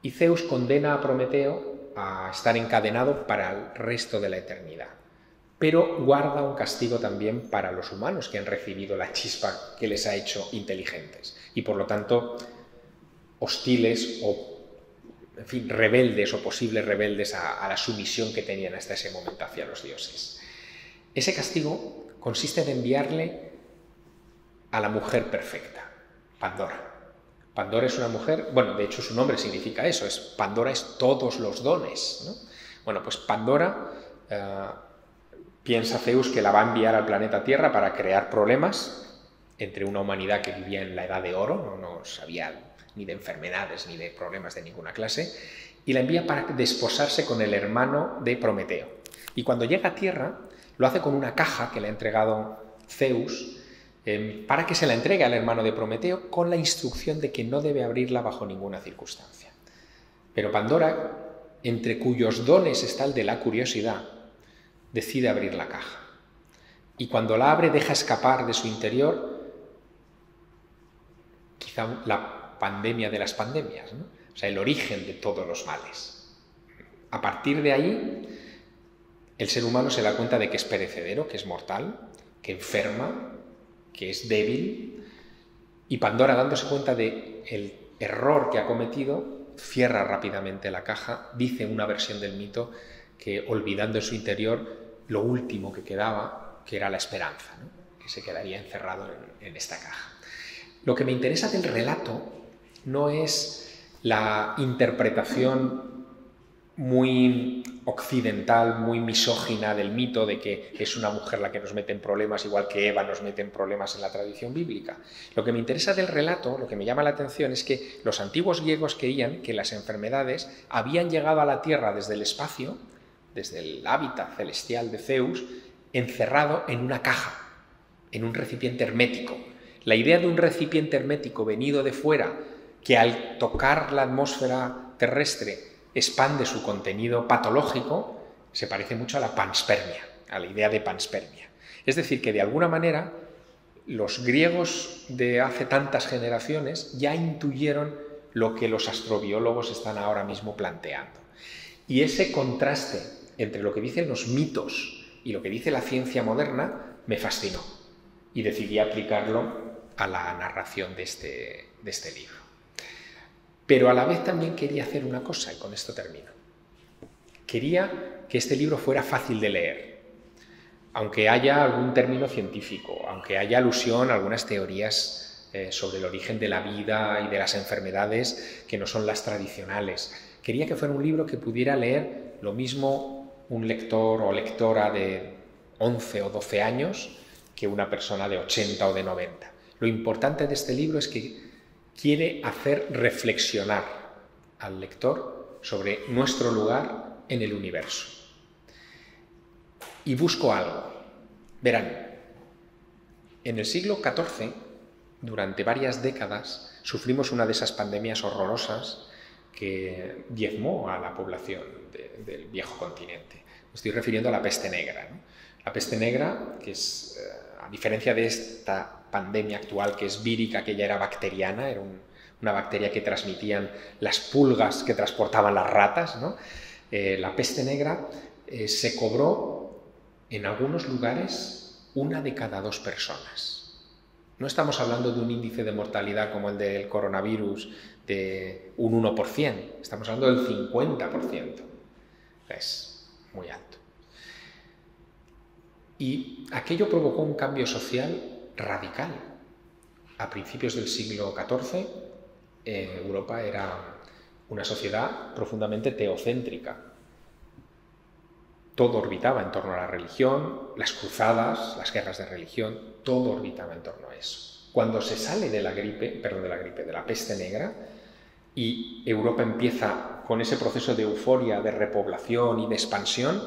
Y Zeus condena a Prometeo a estar encadenado para el resto de la eternidad, pero guarda un castigo también para los humanos que han recibido la chispa que les ha hecho inteligentes y por lo tanto hostiles o, en fin, rebeldes o posibles rebeldes a la sumisión que tenían hasta ese momento hacia los dioses. Ese castigo consiste en enviarle a la mujer perfecta, Pandora. Pandora es una mujer, bueno, de hecho su nombre significa eso, Pandora es todos los dones, ¿no? Bueno, pues Pandora piensa Zeus que la va a enviar al planeta Tierra para crear problemas entre una humanidad que vivía en la edad de oro, no sabía ni de enfermedades ni de problemas de ninguna clase, y la envía para desposarse con el hermano de Prometeo. Y cuando llega a Tierra, lo hace con una caja que le ha entregado Zeus, para que se la entregue al hermano de Prometeo con la instrucción de que no debe abrirla bajo ninguna circunstancia. Pero Pandora, entre cuyos dones está el de la curiosidad, decide abrir la caja. Y cuando la abre deja escapar de su interior quizá la pandemia de las pandemias, ¿no? O sea, el origen de todos los males. A partir de ahí, el ser humano se da cuenta de que es perecedero, que es mortal, que enferma, que es débil, y Pandora, dándose cuenta del error que ha cometido, cierra rápidamente la caja, dice una versión del mito que, olvidando en su interior lo último que quedaba, que era la esperanza, ¿no?, que se quedaría encerrado en esta caja. Lo que me interesa del relato no es la interpretación muy occidental, muy misógina del mito de que es una mujer la que nos mete en problemas, igual que Eva nos mete en problemas en la tradición bíblica. Lo que me interesa del relato, lo que me llama la atención, es que los antiguos griegos creían que las enfermedades habían llegado a la Tierra desde el espacio, desde el hábitat celestial de Zeus, encerrado en una caja, en un recipiente hermético. La idea de un recipiente hermético venido de fuera, que al tocar la atmósfera terrestre expande su contenido patológico, se parece mucho a la panspermia, a la idea de panspermia. Es decir, que de alguna manera los griegos de hace tantas generaciones ya intuyeron lo que los astrobiólogos están ahora mismo planteando. Y ese contraste entre lo que dicen los mitos y lo que dice la ciencia moderna me fascinó y decidí aplicarlo a la narración de este libro. Pero a la vez también quería hacer una cosa, y con esto termino. Quería que este libro fuera fácil de leer, aunque haya algún término científico, aunque haya alusión a algunas teorías sobre el origen de la vida y de las enfermedades que no son las tradicionales. Quería que fuera un libro que pudiera leer lo mismo un lector o lectora de 11 o 12 años que una persona de 80 o de 90. Lo importante de este libro es que quiere hacer reflexionar al lector sobre nuestro lugar en el universo. Y busco algo. Verán, en el siglo XIV, durante varias décadas, sufrimos una de esas pandemias horrorosas que diezmó a la población del viejo continente. Me estoy refiriendo a la peste negra, ¿no? La peste negra, que es, a diferencia de esta pandemia actual que es vírica, aquella era bacteriana, era una bacteria que transmitían las pulgas que transportaban las ratas, ¿no? La peste negra se cobró en algunos lugares 1 de cada 2 personas. No estamos hablando de un índice de mortalidad como el del coronavirus de un 1%, estamos hablando del 50%. Es muy alto. Y aquello provocó un cambio social radical. A principios del siglo XIV, Europa era una sociedad profundamente teocéntrica. Todo orbitaba en torno a la religión, las cruzadas, las guerras de religión, todo orbitaba en torno a eso. Cuando se sale de la peste negra, y Europa empieza con ese proceso de euforia, de repoblación y de expansión,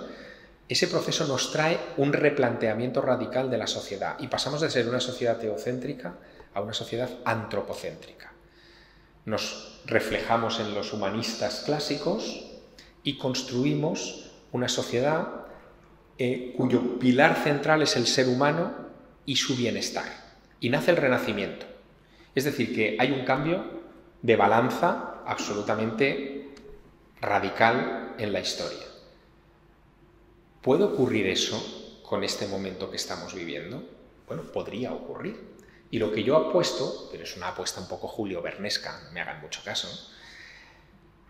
ese proceso nos trae un replanteamiento radical de la sociedad y pasamos de ser una sociedad teocéntrica a una sociedad antropocéntrica. Nos reflejamos en los humanistas clásicos y construimos una sociedad cuyo pilar central es el ser humano y su bienestar. Y nace el Renacimiento. Es decir, que hay un cambio de balanza absolutamente radical en la historia. ¿Puede ocurrir eso con este momento que estamos viviendo? Bueno, podría ocurrir. Y lo que yo apuesto, pero es una apuesta un poco Julio Vernesca, no me hagan mucho caso,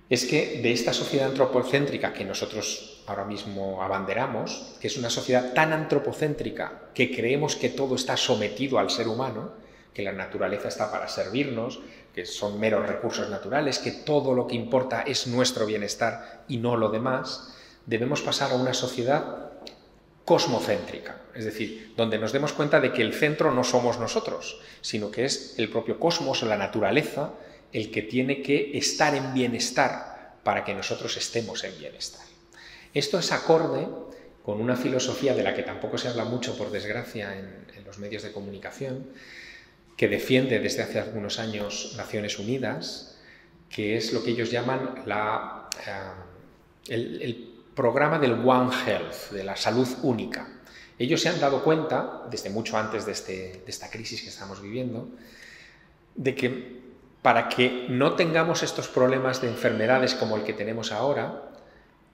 es que de esta sociedad antropocéntrica que nosotros ahora mismo abanderamos, que es una sociedad tan antropocéntrica que creemos que todo está sometido al ser humano, que la naturaleza está para servirnos, que son meros recursos naturales, que todo lo que importa es nuestro bienestar y no lo demás, debemos pasar a una sociedad cosmocéntrica, es decir, donde nos demos cuenta de que el centro no somos nosotros, sino que es el propio cosmos o la naturaleza el que tiene que estar en bienestar para que nosotros estemos en bienestar. Esto es acorde con una filosofía de la que tampoco se habla mucho, por desgracia, en los medios de comunicación, que defiende desde hace algunos años Naciones Unidas, que es lo que ellos llaman el programa del One Health, de la salud única. Ellos se han dado cuenta, desde mucho antes de esta crisis que estamos viviendo, de que para que no tengamos estos problemas de enfermedades como el que tenemos ahora,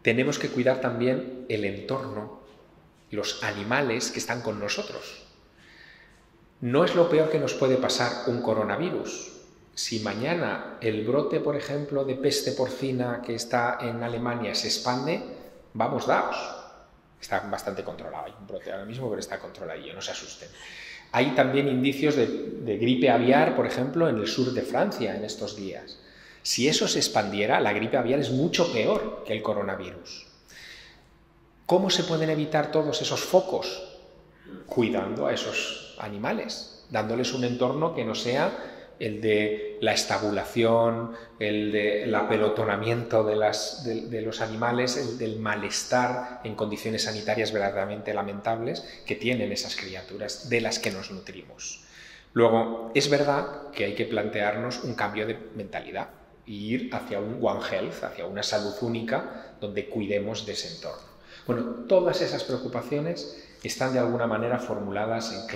tenemos que cuidar también el entorno, los animales que están con nosotros. No es lo peor que nos puede pasar un coronavirus. Si mañana el brote, por ejemplo, de peste porcina que está en Alemania se expande, vamos daos. Está bastante controlado. Hay un brote ahora mismo, pero está controladillo, no se asusten. Hay también indicios de gripe aviar, por ejemplo, en el sur de Francia en estos días. Si eso se expandiera, la gripe aviar es mucho peor que el coronavirus. ¿Cómo se pueden evitar todos esos focos? Cuidando a esos animales, dándoles un entorno que no sea el de la estabulación, el del apelotonamiento de los animales, el del malestar en condiciones sanitarias verdaderamente lamentables que tienen esas criaturas de las que nos nutrimos. Luego, es verdad que hay que plantearnos un cambio de mentalidad e ir hacia un One Health, hacia una salud única donde cuidemos de ese entorno. Bueno, todas esas preocupaciones están de alguna manera formuladas en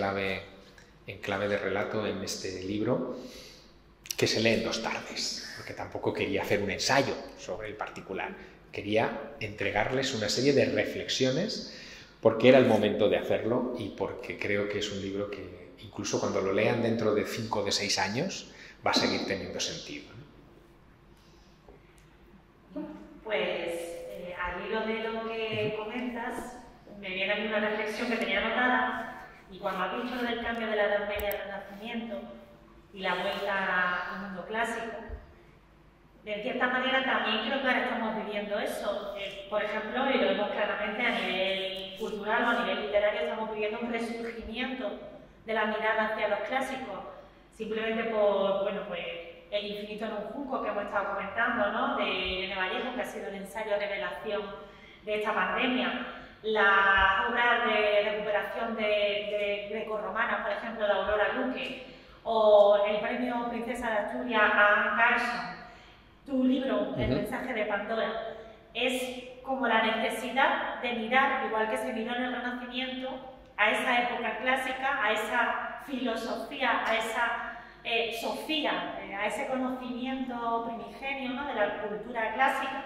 clave de relato en este libro, que se lee en 2 tardes, porque tampoco quería hacer un ensayo sobre el particular. Quería entregarles una serie de reflexiones porque era el momento de hacerlo y porque creo que es un libro que incluso cuando lo lean dentro de 5 o de 6 años va a seguir teniendo sentido. Pues al hilo de lo que comentas, me viene a mí una reflexión que tenía anotada. Y cuando has dicho del cambio de la Edad Media al Renacimiento y la vuelta al mundo clásico, de cierta manera también creo que ahora estamos viviendo eso. Por ejemplo, y lo vemos claramente a nivel cultural o a nivel literario, estamos viviendo un resurgimiento de la mirada hacia los clásicos, simplemente por, bueno, pues, El infinito en un junco que hemos estado comentando, ¿no?, de Irene Vallejo, que ha sido el ensayo de revelación de esta pandemia. Las obras de recuperación de grecorromanas, por ejemplo, de Aurora Luque, o el premio Princesa de Asturias a Anne Carson. Tu libro, El mensaje de Pandora, es como la necesidad de mirar, igual que se miró en el Renacimiento, a esa época clásica, a esa filosofía, a esa sofía, a ese conocimiento primigenio, ¿no?, de la cultura clásica.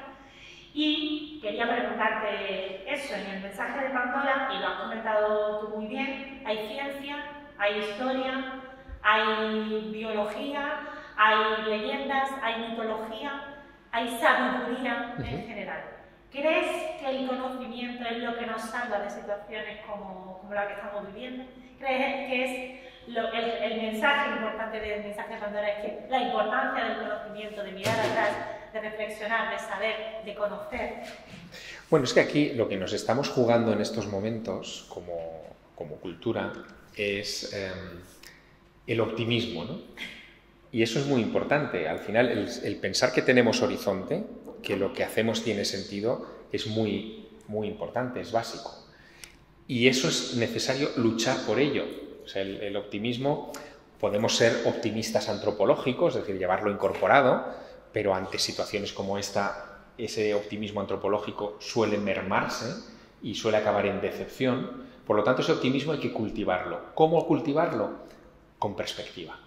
Y quería preguntarte eso, en el mensaje de Pandora, y lo has comentado tú muy bien, hay ciencia, hay historia, hay biología, hay leyendas, hay mitología, hay sabiduría en general. ¿Crees que el conocimiento es lo que nos salva de situaciones como la que estamos viviendo? ¿Crees que es el mensaje importante del mensaje de Pandora es que la importancia del conocimiento, de mirar atrás, de reflexionar, de saber, de conocer? Bueno, es que aquí lo que nos estamos jugando en estos momentos como cultura es el optimismo, ¿no? Y eso es muy importante. Al final, el pensar que tenemos horizonte, que lo que hacemos tiene sentido, es muy, muy importante, es básico. Y eso es necesario luchar por ello. O sea, el optimismo, podemos ser optimistas antropológicos, es decir, llevarlo incorporado, pero ante situaciones como esta, ese optimismo antropológico suele mermarse y suele acabar en decepción. Por lo tanto, ese optimismo hay que cultivarlo. ¿Cómo cultivarlo? Con perspectiva.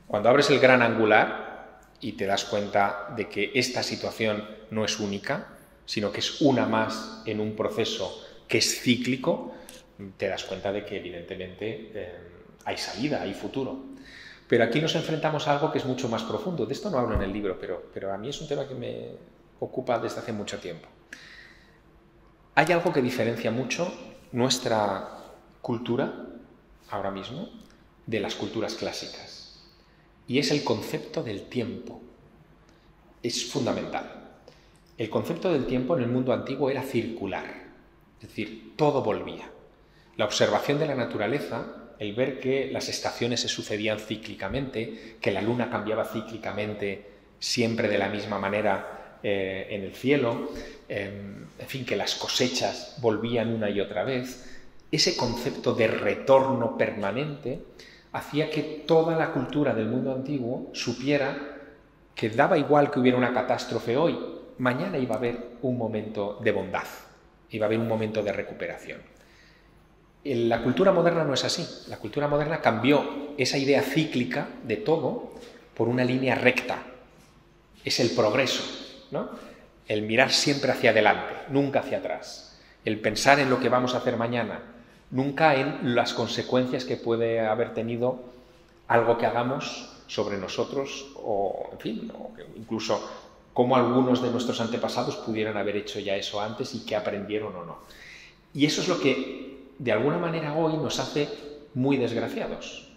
Cuando abres el gran angular y te das cuenta de que esta situación no es única, sino que es una más en un proceso que es cíclico, te das cuenta de que evidentemente hay salida, hay futuro. Pero aquí nos enfrentamos a algo que es mucho más profundo. De esto no hablo en el libro, pero a mí es un tema que me ocupa desde hace mucho tiempo. Hay algo que diferencia mucho nuestra cultura ahora mismo de las culturas clásicas. Y es el concepto del tiempo. Es fundamental. El concepto del tiempo en el mundo antiguo era circular, es decir, todo volvía. La observación de la naturaleza, el ver que las estaciones se sucedían cíclicamente, que la luna cambiaba cíclicamente siempre de la misma manera en el cielo, en fin, que las cosechas volvían una y otra vez, ese concepto de retorno permanente hacía que toda la cultura del mundo antiguo supiera que daba igual que hubiera una catástrofe hoy, mañana iba a haber un momento de bondad, iba a haber un momento de recuperación. La cultura moderna no es así. La cultura moderna cambió esa idea cíclica de todo por una línea recta. Es el progreso, ¿no? El mirar siempre hacia adelante, nunca hacia atrás. El pensar en lo que vamos a hacer mañana, nunca en las consecuencias que puede haber tenido algo que hagamos sobre nosotros o, en fin, o incluso cómo algunos de nuestros antepasados pudieran haber hecho ya eso antes y qué aprendieron o no. Y eso es lo que, de alguna manera, hoy nos hace muy desgraciados.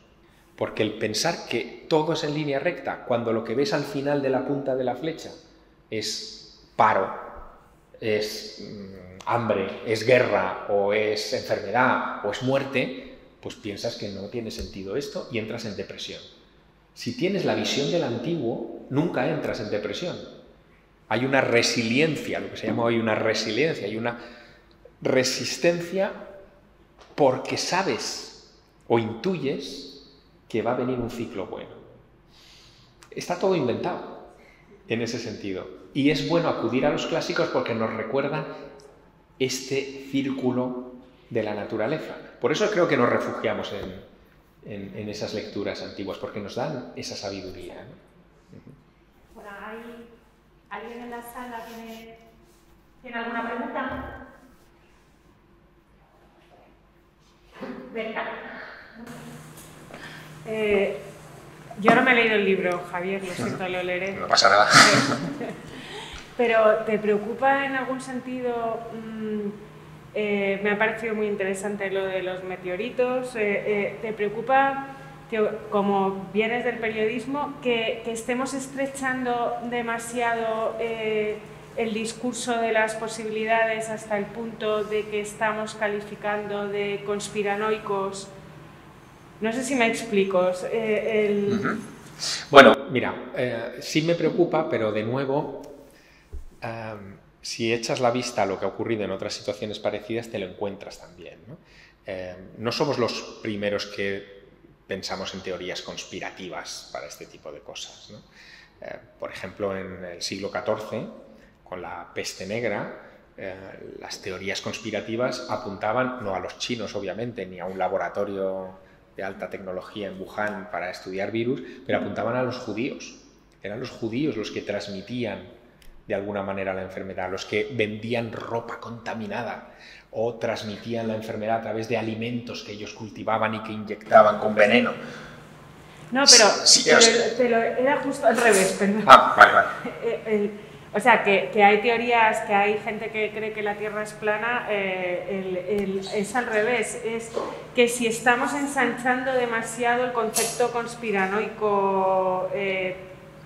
Porque el pensar que todo es en línea recta, cuando lo que ves al final de la punta de la flecha es paro, es hambre, es guerra, o es enfermedad, o es muerte, pues piensas que no tiene sentido esto y entras en depresión. Si tienes la visión del antiguo, nunca entras en depresión. Hay una resiliencia, lo que se llama hoy una resiliencia, hay una resistencia porque sabes o intuyes que va a venir un ciclo bueno. Está todo inventado en ese sentido. Y es bueno acudir a los clásicos porque nos recuerdan este círculo de la naturaleza. Por eso creo que nos refugiamos en esas lecturas antiguas, porque nos dan esa sabiduría, ¿no? Bueno, ¿alguien en la sala tiene alguna pregunta? Berta. Yo no me he leído el libro, Javier, lo siento, lo leeré. No pasa nada. Pero ¿te preocupa en algún sentido? Me ha parecido muy interesante lo de los meteoritos. ¿Te preocupa, como vienes del periodismo, que estemos estrechando demasiado el discurso de las posibilidades hasta el punto de que estamos calificando de conspiranoicos? No sé si me explico. Bueno, mira, sí me preocupa, pero de nuevo, si echas la vista a lo que ha ocurrido en otras situaciones parecidas, te lo encuentras también, ¿no? No somos los primeros que pensamos en teorías conspirativas para este tipo de cosas, ¿no? Por ejemplo, en el siglo XIV, con la peste negra, las teorías conspirativas apuntaban no a los chinos, obviamente, ni a un laboratorio de alta tecnología en Wuhan para estudiar virus, pero apuntaban a los judíos. Eran los judíos los que transmitían de alguna manera la enfermedad, los que vendían ropa contaminada o transmitían la enfermedad a través de alimentos que ellos cultivaban y que inyectaban con veneno. No, pero era justo al revés, perdón. Vale. O sea, que hay teorías, que hay gente que cree que la Tierra es plana, es al revés. Es que si estamos ensanchando demasiado el concepto conspiranoico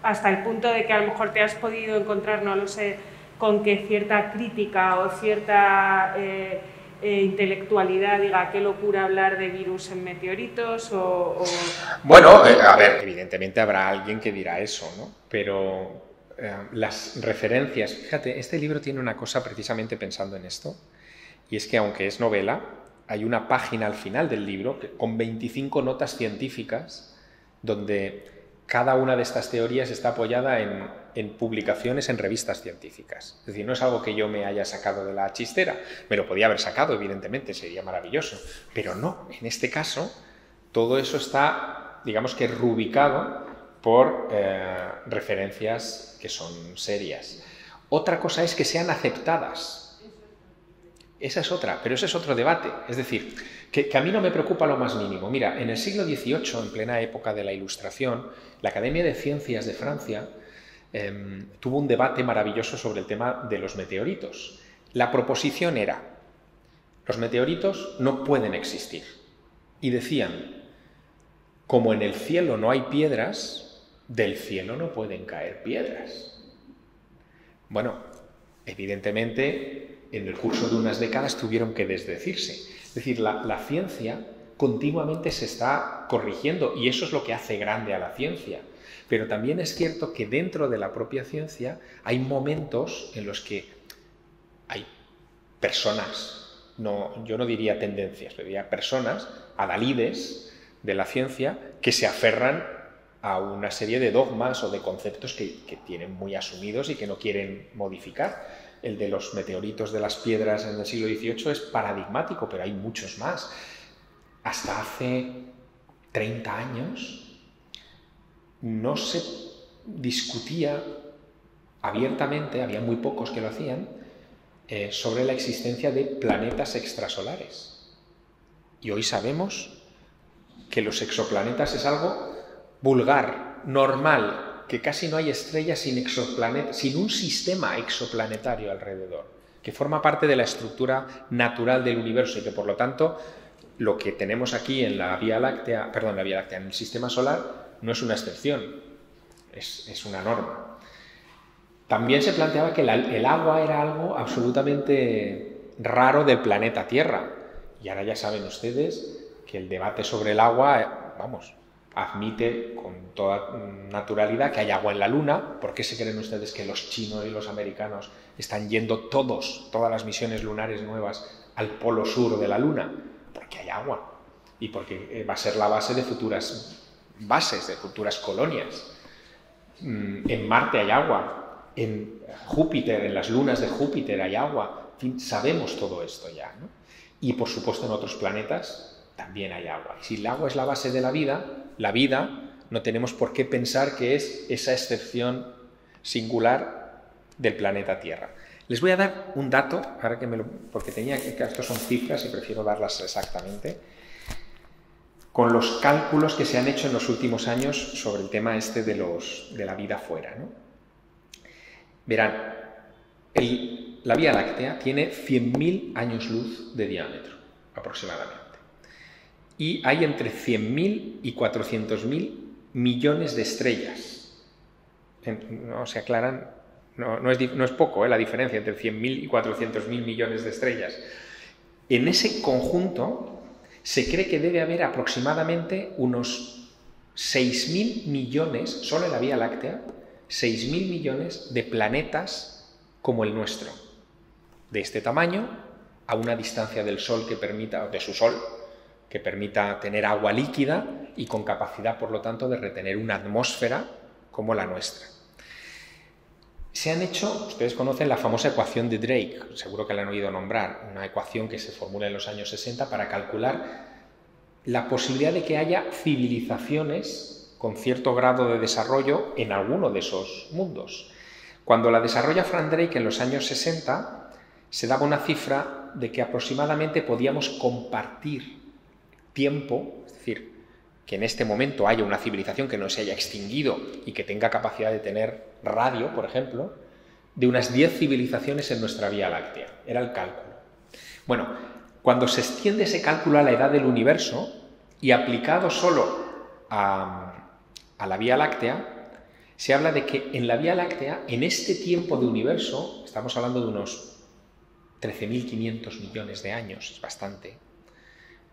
hasta el punto de que a lo mejor te has podido encontrar, no lo sé, con que cierta crítica o cierta intelectualidad diga qué locura hablar de virus en meteoritos Bueno, a ver, evidentemente habrá alguien que dirá eso, ¿no? Pero las referencias... Fíjate, este libro tiene una cosa precisamente pensando en esto, y es que aunque es novela, hay una página al final del libro con 25 notas científicas donde cada una de estas teorías está apoyada en publicaciones en revistas científicas. Es decir, no es algo que yo me haya sacado de la chistera. Me lo podía haber sacado, evidentemente, sería maravilloso. Pero no, en este caso, todo eso está, digamos que, rubricado por referencias que son serias. Otra cosa es que sean aceptadas. Esa es otra, pero ese es otro debate. Es decir, que a mí no me preocupa lo más mínimo. Mira, en el siglo XVIII, en plena época de la Ilustración, la Academia de Ciencias de Francia tuvo un debate maravilloso sobre el tema de los meteoritos. La proposición era, los meteoritos no pueden existir. Y decían, como en el cielo no hay piedras, del cielo no pueden caer piedras. Bueno, evidentemente, en el curso de unas décadas tuvieron que desdecirse. Es decir, la ciencia continuamente se está corrigiendo y eso es lo que hace grande a la ciencia. Pero también es cierto que dentro de la propia ciencia hay momentos en los que hay personas, yo no diría tendencias, pero diría personas, adalides de la ciencia, que se aferran a una serie de dogmas o de conceptos que tienen muy asumidos y que no quieren modificar. El de los meteoritos de las piedras en el siglo XVIII es paradigmático, pero hay muchos más. Hasta hace 30 años no se discutía abiertamente, había muy pocos que lo hacían, sobre la existencia de planetas extrasolares. Y hoy sabemos que los exoplanetas es algo vulgar, normal, que casi no hay estrellas sin un sistema exoplanetario alrededor, que forma parte de la estructura natural del universo y que, por lo tanto, lo que tenemos aquí en la Vía Láctea, en el Sistema Solar, no es una excepción, es una norma. También se planteaba que el agua era algo absolutamente raro del planeta Tierra. Y ahora ya saben ustedes que el debate sobre el agua, admite con toda naturalidad que hay agua en la Luna. ¿Por qué se creen ustedes que los chinos y los americanos están yendo todas las misiones lunares nuevas al polo sur de la Luna? Porque hay agua y porque va a ser la base de futuras bases, de futuras colonias. En Marte hay agua, en Júpiter, en las lunas de Júpiter hay agua. En fin, sabemos todo esto ya, ¿no? Y por supuesto en otros planetas también hay agua. Y si el agua es la base de la vida no tenemos por qué pensar que es esa excepción singular del planeta Tierra. Les voy a dar un dato, ahora porque estos son cifras y prefiero darlas exactamente, con los cálculos que se han hecho en los últimos años sobre el tema de la vida fuera, ¿no? Verán, la Vía Láctea tiene 100.000 años luz de diámetro, aproximadamente. Y hay entre 100.000 y 400.000 millones de estrellas. No se aclaran, no es poco la diferencia entre 100.000 y 400.000 millones de estrellas. En ese conjunto se cree que debe haber aproximadamente unos 6.000 millones, solo en la Vía Láctea, 6.000 millones de planetas como el nuestro, de este tamaño, a una distancia del Sol de su Sol, que permita tener agua líquida y con capacidad, por lo tanto, de retener una atmósfera como la nuestra. Se han hecho, ustedes conocen la famosa ecuación de Drake, seguro que la han oído nombrar, una ecuación que se formula en los años 60 para calcular la posibilidad de que haya civilizaciones con cierto grado de desarrollo en alguno de esos mundos. Cuando la desarrolla Frank Drake en los años 60, se daba una cifra de que aproximadamente podíamos compartir tiempo, es decir, que en este momento haya una civilización que no se haya extinguido y que tenga capacidad de tener radio, por ejemplo, de unas 10 civilizaciones en nuestra Vía Láctea. Era el cálculo. Bueno, cuando se extiende ese cálculo a la edad del universo y aplicado solo a la Vía Láctea, se habla de que en la Vía Láctea, en este tiempo de universo, estamos hablando de unos 13.500 millones de años, es bastante,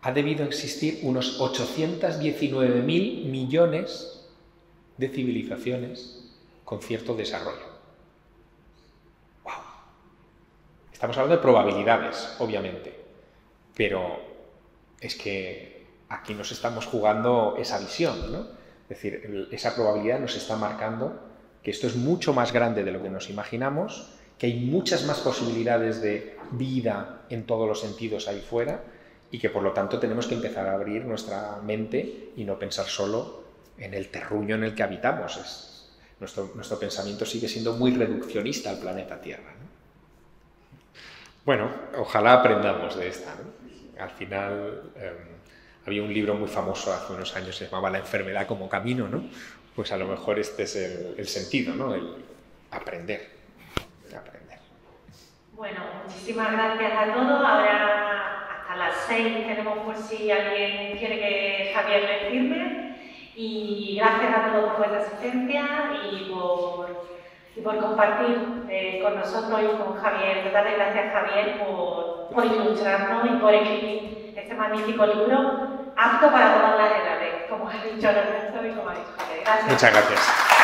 ha debido existir unos 819.000 millones de civilizaciones con cierto desarrollo. ¡Wow! Estamos hablando de probabilidades, obviamente, pero es que aquí nos estamos jugando esa visión, ¿no? Es decir, esa probabilidad nos está marcando que esto es mucho más grande de lo que nos imaginamos, que hay muchas más posibilidades de vida en todos los sentidos ahí fuera y que por lo tanto tenemos que empezar a abrir nuestra mente y no pensar solo en el terruño en el que habitamos. Nuestro pensamiento sigue siendo muy reduccionista al planeta Tierra, ¿no? Bueno, ojalá aprendamos de esta, ¿no? Al final había un libro muy famoso hace unos años, se llamaba La enfermedad como camino, ¿no? Pues a lo mejor este es el sentido, ¿no? El aprender. Bueno, muchísimas gracias a todos. Ahora hasta las 6 tenemos por si alguien quiere que Javier le firme. Y gracias a todos por vuestra asistencia y por compartir con nosotros y con Javier. Darle gracias a Javier por ilustrarnos y por escribir este magnífico libro apto para todas las edades, como ha dicho Ernesto y como ha dicho Javier. Gracias. Muchas gracias.